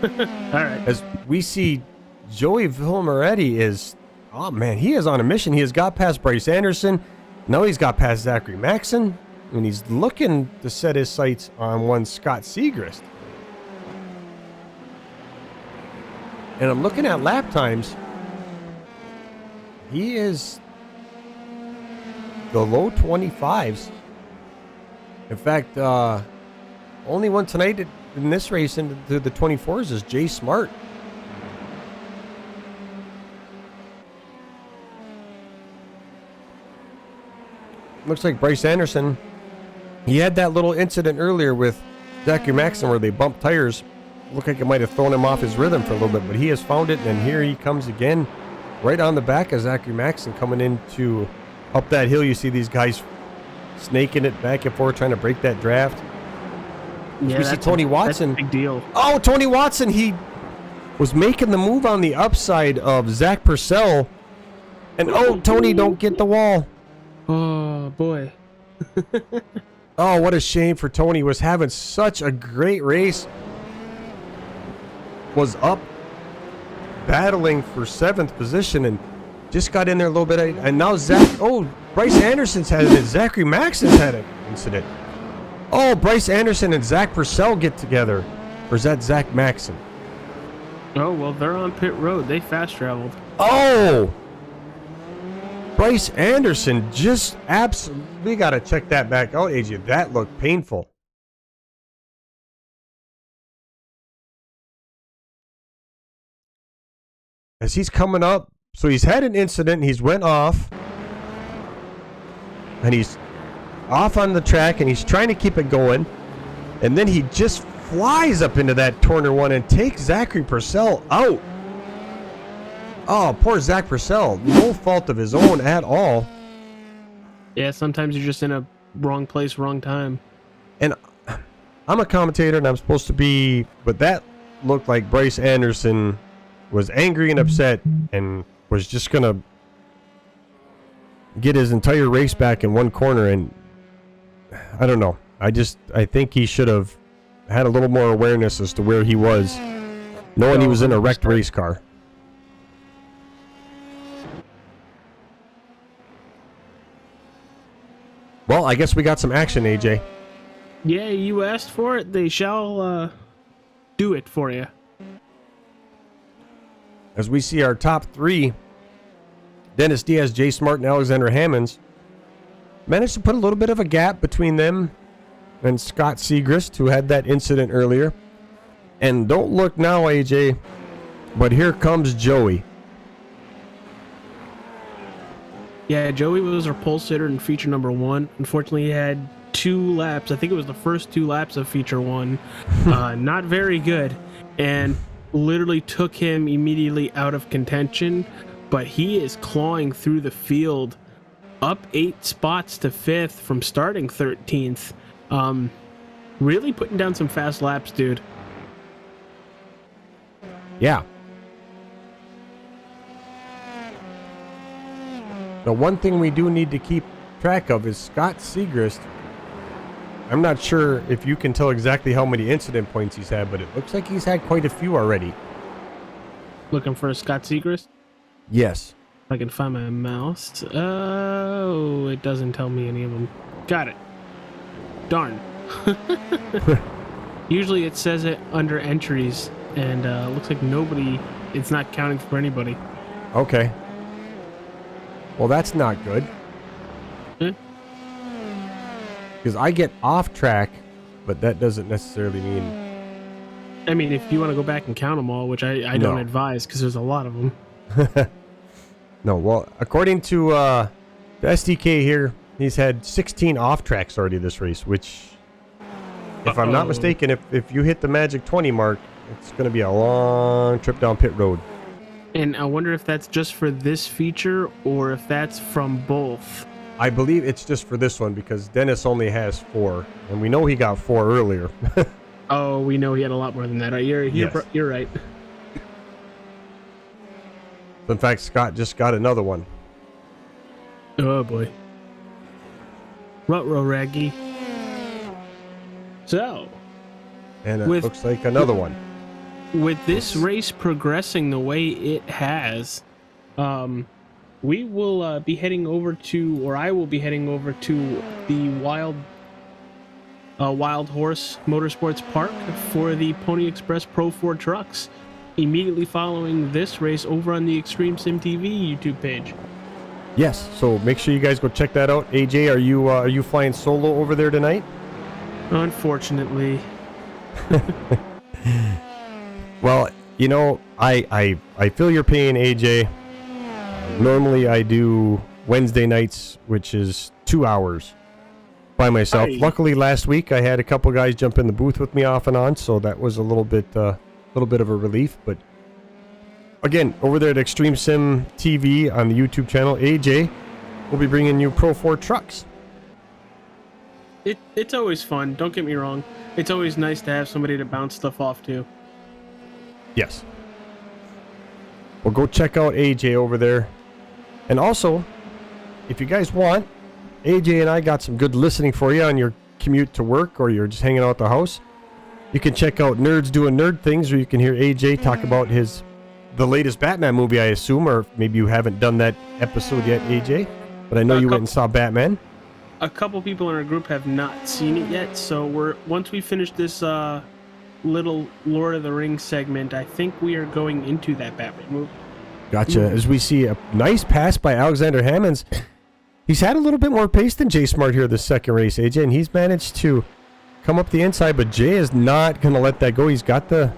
All right. As we see, Joey Villamaretti is, oh man, he is on a mission. He has got past Bryce Anderson. Now he's got past Zachary Maxson. And he's looking to set his sights on one Scott Segrist. And I'm looking at lap times. He is the low 25s. In fact, only one tonight in this race into the 24s is Jay Smart. Looks like Bryce Anderson, he had that little incident earlier with Zachary Maxson where they bumped tires. Looked like it might have thrown him off his rhythm for a little bit, but he has found it, and here he comes again. Right on the back of Zachary Maxson coming into up that hill. You see these guys snaking it back and forth, trying to break that draft. Yeah, we see Tony Watson. That's a big deal. Oh, Tony Watson, he was making the move on the upside of Zach Purcell. And Tony, don't get the wall. Oh, boy. Oh, what a shame for Tony. Was having such a great race. Was up battling for 7th position and just got in there a little bit. And now Bryce Anderson's had it. Zachary Maxson's had an incident. Oh, Bryce Anderson and Zach Purcell get together. Or is that Zach Maxson? Oh, well, they're on pit road. They fast traveled. Oh! Bryce Anderson just absolutely... We got to check that back out, AJ. That looked painful. As he's coming up, so he's had an incident, he's went off, and he's off on the track, and he's trying to keep it going, and then he just flies up into that corner one and takes Zachary Purcell out. Oh, poor Zach Purcell. No fault of his own at all. Yeah, sometimes you're just in a wrong place, wrong time. And I'm a commentator, and I'm supposed to be, but that looked like Bryce Anderson was angry and upset and was just going to get his entire race back in one corner. And I don't know. I think he should have had a little more awareness as to where he was, knowing he was in a wrecked race car. Well, I guess we got some action, AJ. Yeah, you asked for it. They shall do it for you. As we see our top three, Dennis Diaz, Jay Smart, and Alexander Hammonds, managed to put a little bit of a gap between them and Scott Segrist, who had that incident earlier. And don't look now, AJ, but here comes Joey. Yeah, Joey was our pole sitter in feature number 1. Unfortunately, he had 2 laps. I think it was the first 2 laps of feature 1. Not very good. And literally took him immediately out of contention. But he is clawing through the field, up 8 spots to 5th from starting 13th. Really putting down some fast laps, dude. Yeah. The one thing we do need to keep track of is Scott Segrist. I'm not sure if you can tell exactly how many incident points he's had, but it looks like he's had quite a few already. Looking for a Scott Segrist? Yes. If I can find my mouse. Oh, it doesn't tell me any of them. Got it. Darn. Usually it says it under entries, and looks like it's not counting for anybody. Okay. Well, that's not good. Because I get off track, but that doesn't necessarily mean... I mean, if you want to go back and count them all, which I don't advise, because there's a lot of them. No, well, according to the SDK here, he's had 16 off tracks already this race, which, if I'm not mistaken, if you hit the magic 20 mark, it's going to be a long trip down pit road. And I wonder if that's just for this feature or if that's from both. I believe it's just for this one because Dennis only has 4, and we know he got 4 earlier. Oh, we know he had a lot more than that. Yes. You're right. In fact, Scott just got another one. Oh boy. Ruh-roh, Raggy. So, And it looks like another one. with this race progressing the way it has, we will be heading over to, or I will be heading over to the Wild Horse Motorsports Park for the Pony Express Pro 4 trucks. Immediately following this race over on the Extreme Sim TV YouTube page. Yes, so make sure you guys go check that out. AJ, are you flying solo over there tonight? Unfortunately. Well, you know, I feel your pain, AJ. Normally I do Wednesday nights, which is 2 hours by myself. Aye. Luckily last week I had a couple guys jump in the booth with me off and on, so that was a little bit of a relief. But again, over there at Extreme Sim TV on the YouTube channel, AJ will be bringing you Pro 4 trucks. It's always fun, don't get me wrong. It's always nice to have somebody to bounce stuff off to. Yes. Well, go check out AJ over there. And also, if you guys want, AJ and I got some good listening for you on your commute to work or you're just hanging out at the house. You can check out Nerds Doing Nerd Things, or you can hear AJ talk about the latest Batman movie, I assume, or maybe you haven't done that episode yet, AJ. But I know you went and saw Batman. A couple people in our group have not seen it yet, so once we finish this little Lord of the Rings segment, I think we are going into that Batman movie. Gotcha. As we see a nice pass by Alexander Hammonds. He's had a little bit more pace than Jay Smart here this second race, AJ, and he's managed to come up the inside, but Jay is not going to let that go. He's got the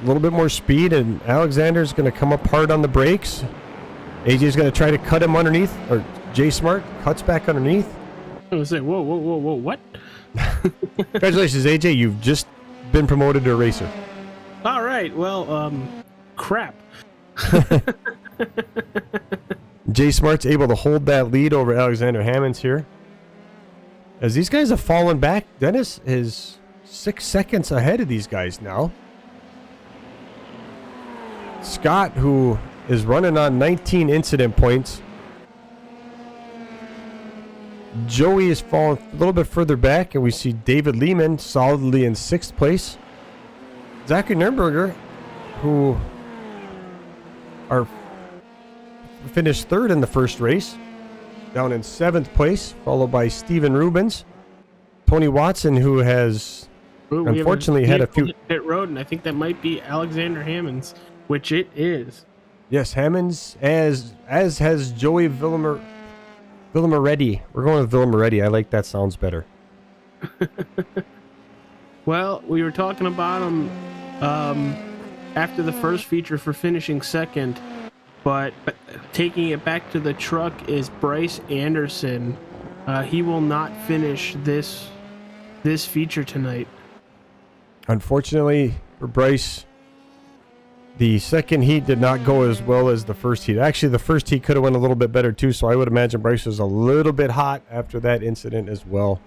little bit more speed, and Alexander's going to come up hard on the brakes. AJ's going to try to cut him underneath, or Jay Smart cuts back underneath. I was like, whoa, what? Congratulations, AJ. You've just been promoted to a racer. All right, well, crap. Jay Smart's able to hold that lead over Alexander Hammonds here. As these guys have fallen back, Dennis is 6 seconds ahead of these guys now. Scott, who is running on 19 incident points. Joey is falling a little bit further back, and we see David Lehman solidly in 6th place. Zachary Nürnberger, who finished 3rd in the first race, down in 7th place, followed by Steven Rubens. Tony Watson, who has unfortunately had a few pit road, and I think that might be Alexander Hammonds, which it is. Yes, Hammonds, as has Joey Villamaretti. We're going with Villamaretti. I like that. Sounds better. Well, we were talking about him after the first feature for finishing 2nd, but taking it back to the truck is Bryce Anderson. He will not finish this feature tonight. Unfortunately for Bryce, the second heat did not go as well as the first heat. Actually, the first heat could have went a little bit better too, so I would imagine Bryce was a little bit hot after that incident as well.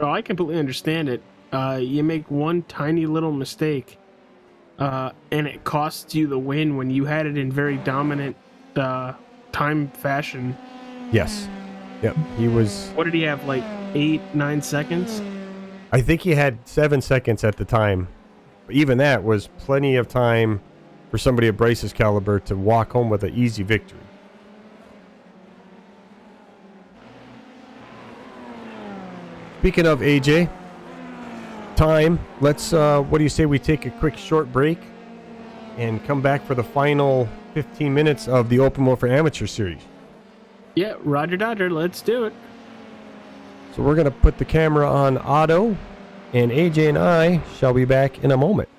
Oh, I completely understand it. You make one tiny little mistake, and it costs you the win when you had it in very dominant time fashion. Yes. Yep. He was... What did he have, like 8-9 seconds? I think he had 7 seconds at the time. But even that was plenty of time for somebody of Bryce's caliber to walk home with an easy victory. Speaking of AJ, time, let's, what do you say we take a quick short break and come back for the final 15 minutes of the Open Wheel for Amateur series? Yeah, Roger Dodger, let's do it. So we're going to put the camera on auto, and AJ and I shall be back in a moment.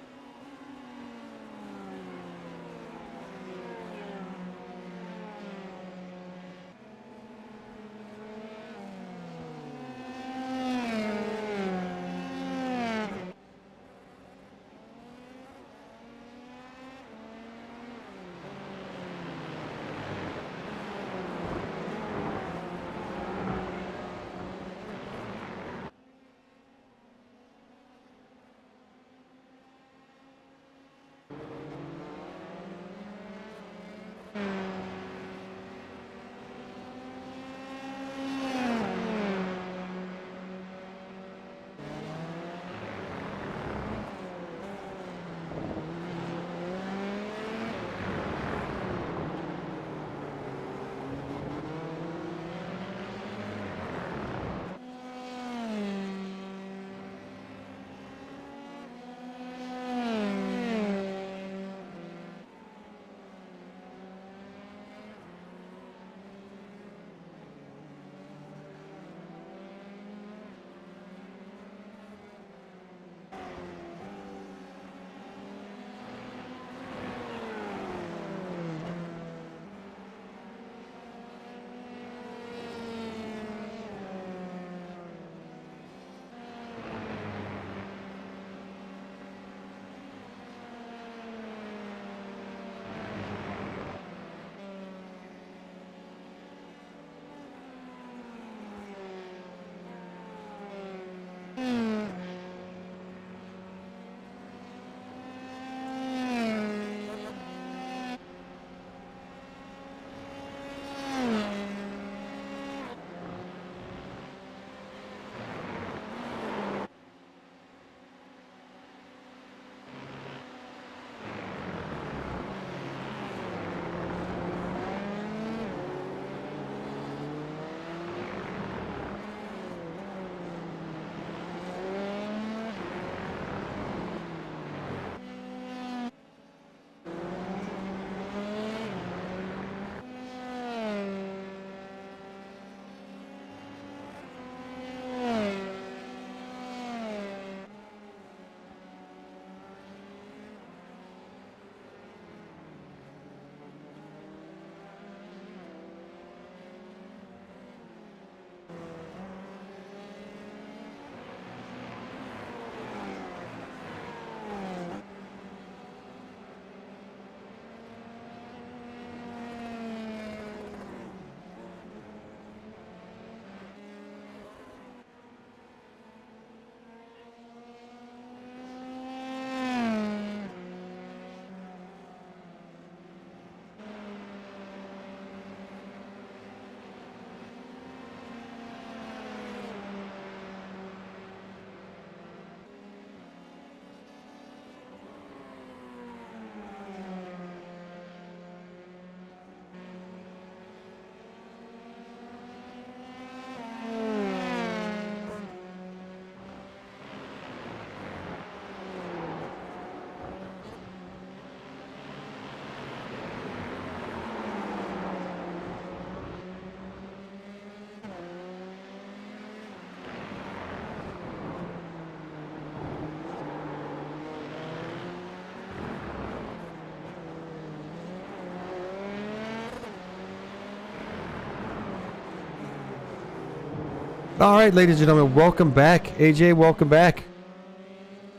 All right, ladies and gentlemen, welcome back. AJ, welcome back.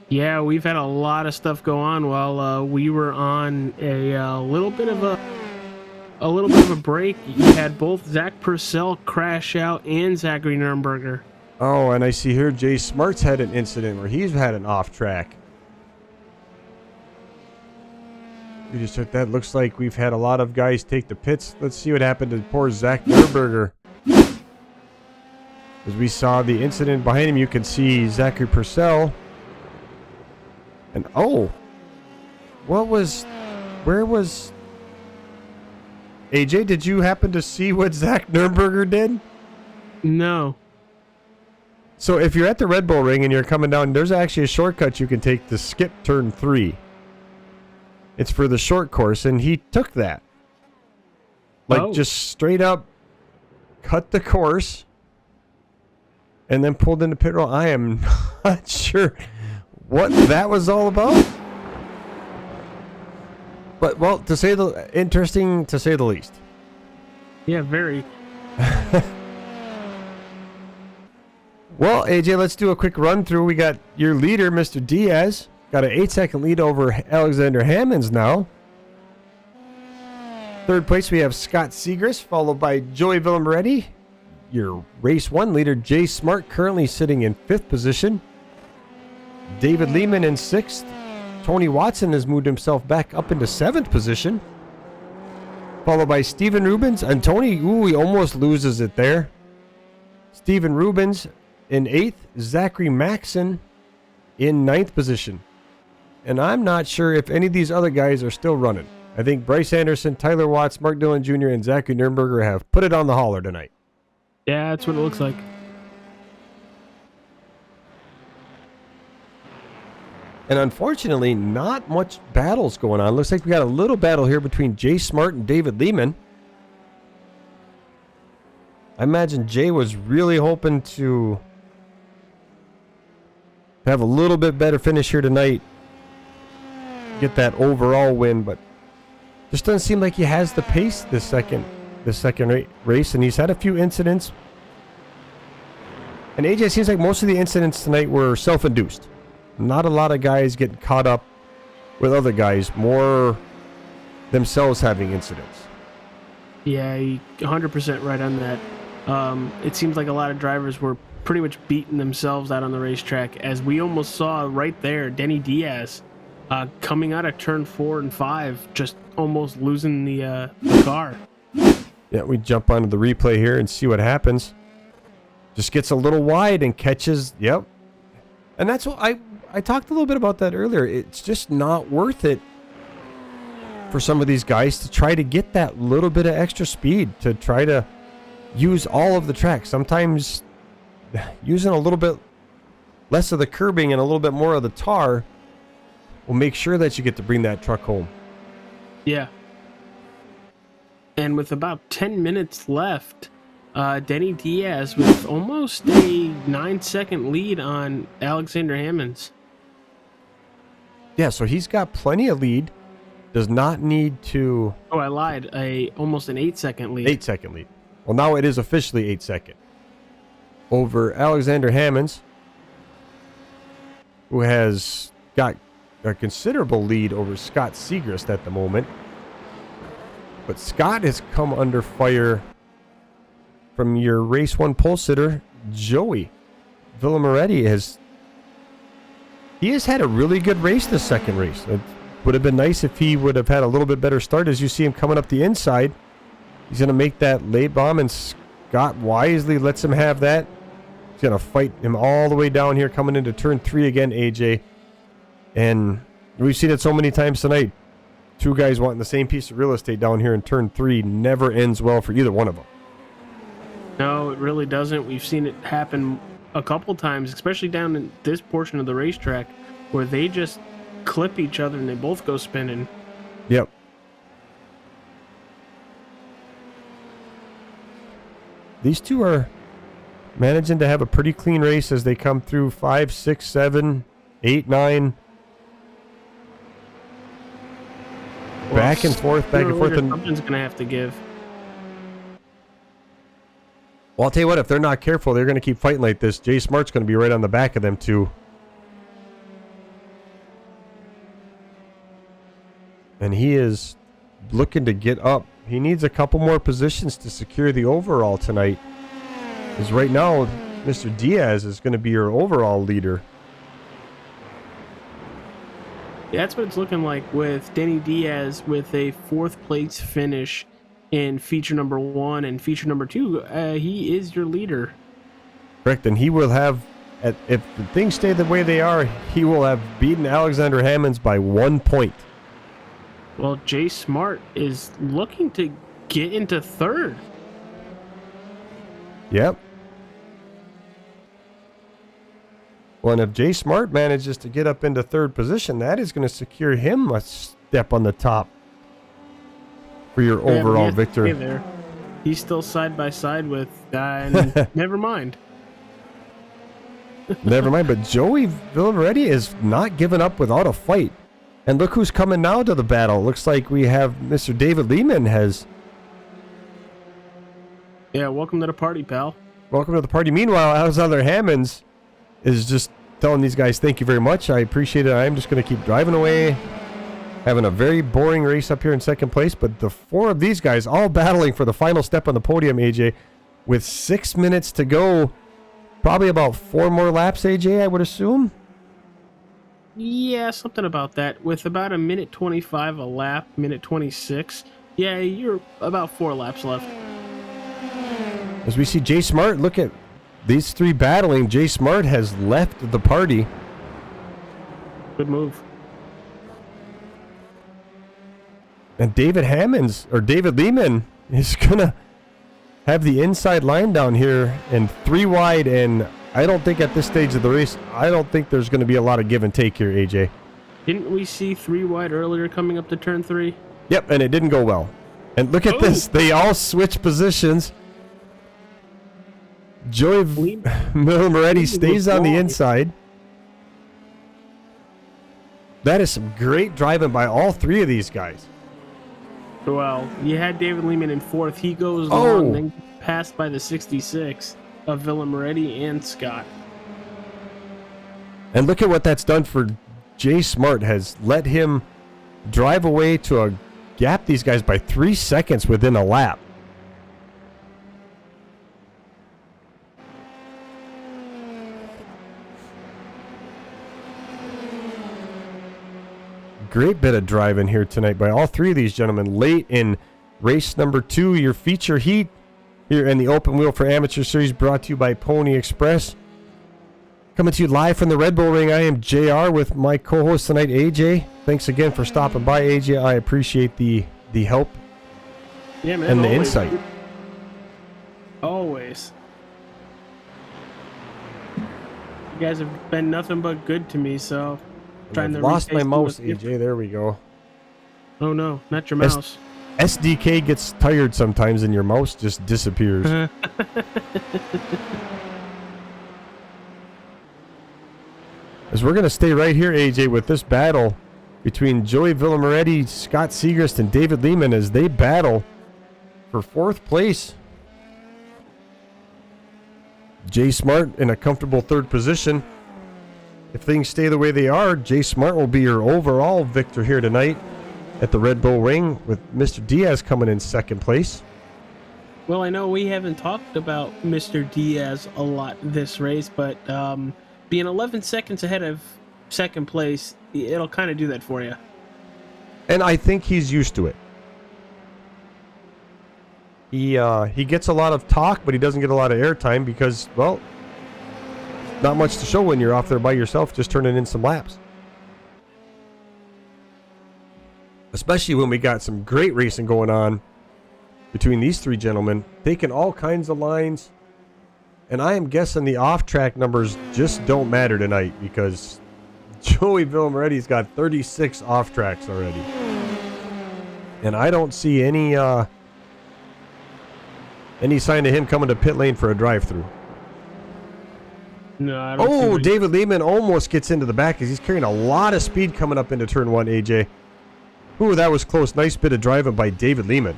Yeah, we've had a lot of stuff go on while we were on a little bit of a break. You had both Zach Purcell crash out and Zachary Nurnberger. Oh, and I see here Jay Smart's had an incident where he's had an off track. You just took that. Looks like we've had a lot of guys take the pits. Let's see what happened to poor Zach Nurnberger. As we saw the incident behind him, you can see Zachary Purcell. And oh, where was AJ? Did you happen to see what Zach Nurnberger did? No. So if you're at the Red Bull Ring and you're coming down, there's actually a shortcut you can take to skip turn 3. It's for the short course, and he took that. Like, just straight up cut the course and then pulled into pit road. I am not sure what that was all about. But, well, interesting to say the least. Yeah, very. Well, AJ, let's do a quick run through. We got your leader, Mr. Diaz. Got an 8-second lead over Alexander Hammonds now. Third place, we have Scott Segrist, followed by Joey Villamoretti. Your race 1 leader, Jay Smart, currently sitting in 5th position. David Lehman in 6th. Tony Watson has moved himself back up into 7th position. Followed by Steven Rubens. And Tony, he almost loses it there. Steven Rubens in 8th. Zachary Maxson in 9th position. And I'm not sure if any of these other guys are still running. I think Bryce Anderson, Tyler Watts, Mark Dillon Jr., and Zachary Nurnberger have put it on the hauler tonight. Yeah, that's what it looks like. And unfortunately, not much battles going on. Looks like we got a little battle here between Jay Smart and David Lehman. I imagine Jay was really hoping to have a little bit better finish here tonight. Get that overall win, but just doesn't seem like he has the pace this second race, and he's had a few incidents. And AJ, seems like most of the incidents tonight were self-induced. Not a lot of guys getting caught up with other guys, more themselves having incidents. Yeah, 100% right on that. It seems like a lot of drivers were pretty much beating themselves out on the racetrack, as we almost saw right there, Denny Diaz coming out of turn 4 and 5, just almost losing the car. Yeah, we jump onto the replay here and see what happens. Just gets a little wide and catches, yep. And that's what I talked a little bit about that earlier. It's just not worth it for some of these guys to try to get that little bit of extra speed, to try to use all of the track. Sometimes using a little bit less of the curbing and a little bit more of the tar will make sure that you get to bring that truck home. Yeah. And with about 10 minutes left, Denny Diaz with almost a 9-second lead on Alexander Hammonds. Yeah, so he's got plenty of lead. Does not need to... Oh, I lied. Almost an 8-second lead. 8-second lead. Well, now it is officially 8-second. Over Alexander Hammonds, who has got a considerable lead over Scott Segrist at the moment. But Scott has come under fire from your race 1 pole sitter, Joey Villamoretti. He has had a really good race this second race. It would have been nice if he would have had a little bit better start. As you see him coming up the inside, he's going to make that late bomb, and Scott wisely lets him have that. He's going to fight him all the way down here coming into turn 3 again, AJ. And we've seen it so many times tonight. Two guys wanting the same piece of real estate down here in turn 3 never ends well for either one of them. No, it really doesn't. We've seen it happen a couple times, especially down in this portion of the racetrack, where they just clip each other and they both go spinning. Yep. These two are managing to have a pretty clean race as they come through 5, 6, 7, 8, 9. Back and forth, and something's going to have to give. Well, I'll tell you what, if they're not careful, they're going to keep fighting like this. Jay Smart's going to be right on the back of them, too. And he is looking to get up. He needs a couple more positions to secure the overall tonight. Because right now, Mr. Diaz is going to be your overall leader. Yeah, that's what it's looking like with Danny Diaz with a 4th place finish in feature number 1 and feature number 2. He is your leader. Correct, and he will have, if the things stay the way they are, he will have beaten Alexander Hammonds by 1 point. Well, Jay Smart is looking to get into 3rd. Yep. Well, and if Jay Smart manages to get up into 3rd position, that is going to secure him a step on the top for your overall victory. There. He's still side by side with and never mind. Never mind, but Joey Villamaretti is not giving up without a fight. And look who's coming now to the battle. Looks like we have Mr. David Lehman has... Yeah, welcome to the party, pal. Welcome to the party. Meanwhile, Alexander Hammonds is just telling these guys, thank you very much. I appreciate it. I'm just going to keep driving away. Having a very boring race up here in 2nd place. But the 4 of these guys all battling for the final step on the podium, AJ. With 6 minutes to go. Probably about 4 more laps, AJ, I would assume. Yeah, something about that. With about a minute 25 a lap, minute 26. Yeah, you're about 4 laps left. As we see Jay Smart, look at these 3 battling. Jay Smart has left the party. Good move. And David Lehman is going to have the inside line down here and 3 wide. And I don't think at this stage of the race, I don't think there's going to be a lot of give and take here, AJ. Didn't we see 3 wide earlier coming up to turn 3? Yep, and it didn't go well. And look at this. They all switch positions. Joey Villamaretti stays on the inside. That is some great driving by all 3 of these guys. Well, you had David Lehman in 4th. He goes long, then passed by the 66 of Villamaretti and Scott. And look at what that's done for Jay Smart. Has let him drive away to gap these guys by 3 seconds within a lap. Great bit of driving here tonight by all 3 of these gentlemen. Late in race number 2, your feature heat here in the Open Wheel for Amateur Series, brought to you by Pony Express. Coming to you live from the Red Bull Ring, I am JR with my co-host tonight, AJ. Thanks again for stopping by, AJ. I appreciate the help and the insight. Always. You guys have been nothing but good to me, so... I've lost my mouse, AJ. There we go. Oh no, not your mouse. SDK gets tired sometimes and your mouse just disappears. As we're going to stay right here, AJ, with this battle between Joey Villamaretti, Scott Segrist, and David Lehman as they battle for 4th place. Jay Smart in a comfortable 3rd position. If things stay the way they are, Jay Smart will be your overall victor here tonight at the Red Bull Ring, with Mr. Diaz coming in 2nd place. Well, I know we haven't talked about Mr. Diaz a lot this race, but being 11 seconds ahead of 2nd place, it'll kind of do that for you. And I think he's used to it. He gets a lot of talk, but he doesn't get a lot of airtime because, well, not much to show when you're off there by yourself just turning in some laps. Especially when we got some great racing going on between these 3 gentlemen, taking all kinds of lines. And I am guessing the off-track numbers just don't matter tonight because Joey Villamaretti's got 36 off-tracks already. And I don't see any sign of him coming to pit lane for a drive-through. No, I don't. David Lehman almost gets into the back as he's carrying a lot of speed coming up into turn 1, AJ. Ooh, that was close. Nice bit of driving by David Lehman.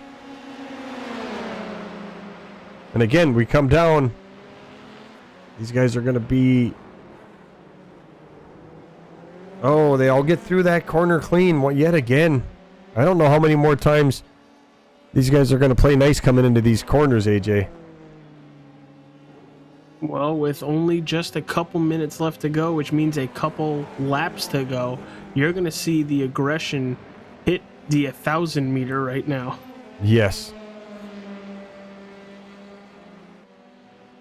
And again, we come down. These guys are going to be... Oh, they all get through that corner clean yet again. I don't know how many more times these guys are going to play nice coming into these corners, AJ. Well, with only just a couple minutes left to go, which means a couple laps to go, you're going to see the aggression hit the 1,000 meter right now. Yes.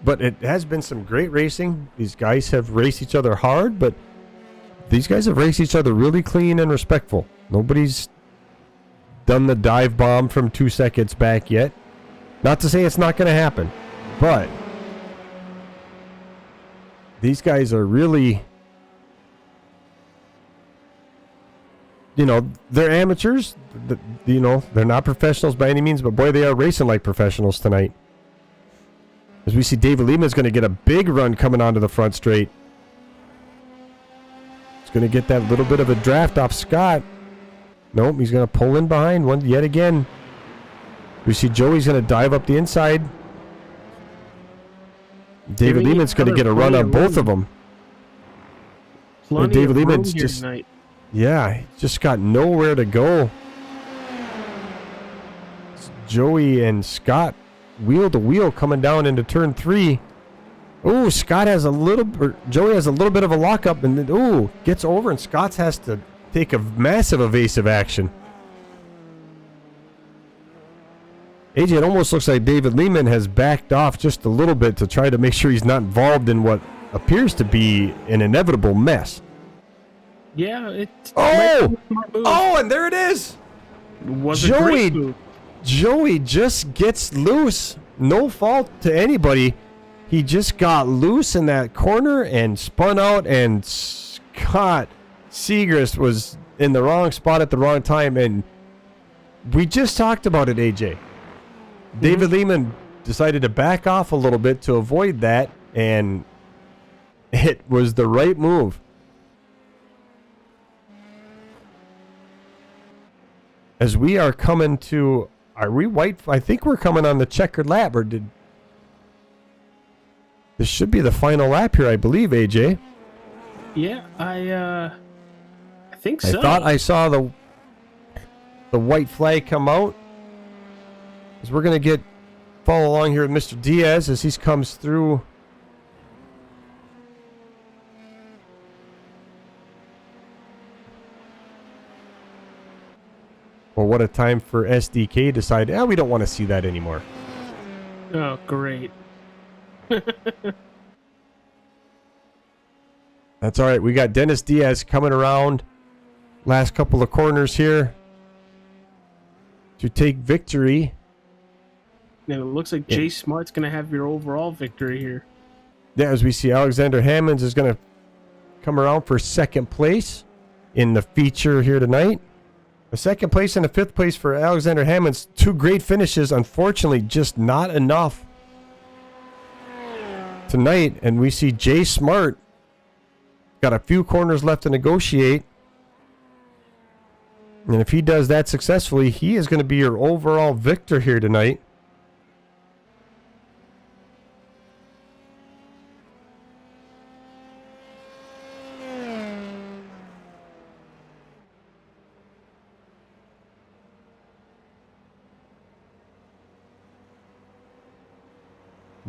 But it has been some great racing. These guys have raced each other hard, but these guys have raced each other really clean and respectful. Nobody's done the dive bomb from 2 seconds back yet. Not to say it's not going to happen, but these guys are really, they're amateurs. They're not professionals by any means, but boy, they are racing like professionals tonight. As we see David Lehman's going to get a big run coming onto the front straight. He's going to get that little bit of a draft off Scott. Nope, he's going to pull in behind one yet again. We see Joey's going to dive up the inside. David Lehman's going to get a run on both of them. David Lehman's just... Yeah, he just got nowhere to go. It's Joey and Scott wheel to wheel coming down into turn 3. Ooh, Joey has a little bit of a lockup, and then gets over, and Scott has to take a massive evasive action. AJ, it almost looks like David Lehman has backed off just a little bit to try to make sure he's not involved in what appeers to be an inevitable mess. Yeah, it's... and there it is! Joey just gets loose. No fault to anybody. He just got loose in that corner and spun out, and Scott Siegrist was in the wrong spot at the wrong time, and we just talked about it, AJ. David Lehman decided to back off a little bit to avoid that, and it was the right move. As we are coming to... Are we white? I think we're coming on the checkered lap, or did... This should be the final lap here, I believe, AJ. Yeah, I think so. I thought I saw the white flag come out. As we're going to follow along here with Mr. Diaz as he comes through. Well, what a time for SDK to decide, we don't want to see that anymore. Oh, great. That's all right. We got Dennis Diaz coming around last couple of corners here to take victory. Now, it looks like Jay Smart's going to have your overall victory here. Yeah, as we see Alexander Hammonds is going to come around for second place in the feature here tonight. A second place and a fifth place for Alexander Hammonds. 2 great finishes. Unfortunately, just not enough tonight. And we see Jay Smart got a few corners left to negotiate. And if he does that successfully, he is going to be your overall victor here tonight.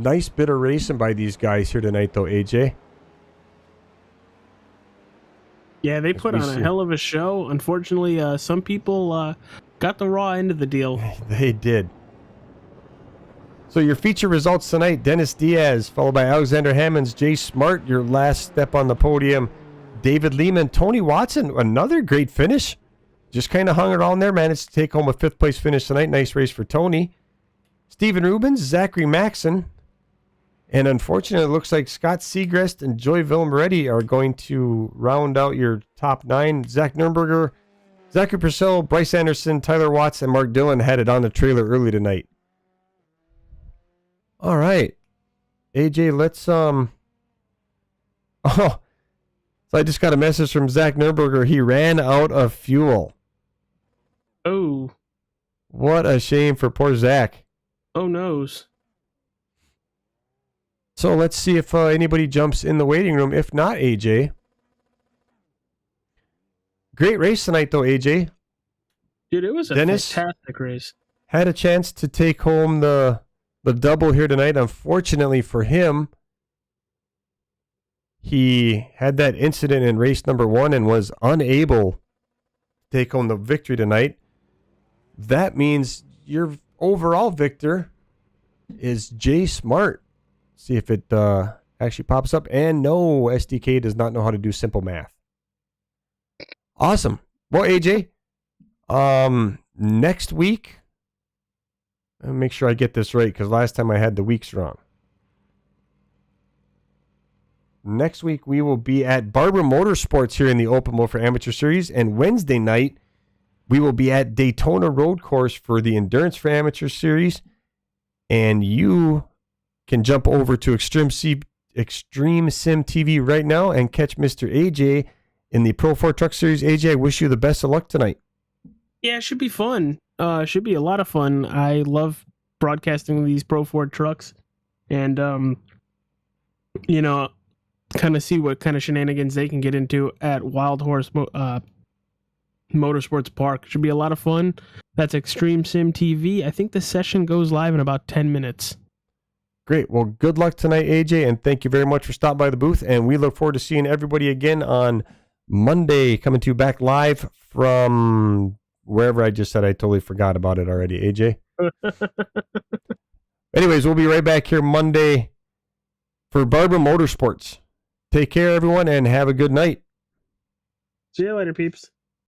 Nice bit of racing by these guys here tonight, though, AJ. Yeah, they put on a hell of a show. Unfortunately, some people got the raw end of the deal. They did. So your feature results tonight, Dennis Diaz, followed by Alexander Hammonds, Jay Smart, your last step on the podium. David Lehman, Tony Watson, another great finish. Just kind of hung around there, managed to take home a 5th place finish tonight. Nice race for Tony. Stephen Rubens, Zachary Maxson. And unfortunately, it looks like Scott Siegrist and Joey Villamoretti are going to round out your top 9. Zach Nurnberger, Zachary Purcell, Bryce Anderson, Tyler Watts, and Mark Dillon had it on the trailer early tonight. All right. AJ, let's... so I just got a message from Zach Nurnberger. He ran out of fuel. Oh. What a shame for poor Zach. Oh, noes. So let's see if anybody jumps in the waiting room. If not, AJ. Great race tonight, though, AJ. Dude, it was a Dennis fantastic race. had a chance to take home the double here tonight. Unfortunately for him, he had that incident in race number 1 and was unable to take home the victory tonight. That means your overall victor is Jay Smart. See if it actually pops up. And no, SDK does not know how to do simple math. Awesome. Well, AJ, next week, I'll make sure I get this right because last time I had the weeks wrong. Next week, we will be at Barber Motorsports here in the Open Mode for Amateur Series. And Wednesday night, we will be at Daytona Road Course for the Endurance for Amateur Series. And you can jump over to Extreme Sim TV right now and catch Mr. AJ in the Pro 4 Truck Series. AJ, I wish you the best of luck tonight. Yeah, it should be fun. Should be a lot of fun. I love broadcasting these Pro 4 trucks. And, you know, kind of see what kind of shenanigans they can get into at Wild Horse Motorsports Park. Should be a lot of fun. That's Extreme Sim TV. I think the session goes live in about 10 minutes. Great. Well, good luck tonight, AJ, and thank you very much for stopping by the booth. And we look forward to seeing everybody again on Monday, coming to you back live from wherever I just said. I totally forgot about it already, AJ. Anyways, we'll be right back here Monday for Barber Motorsports. Take care, everyone, and have a good night. See you later, peeps.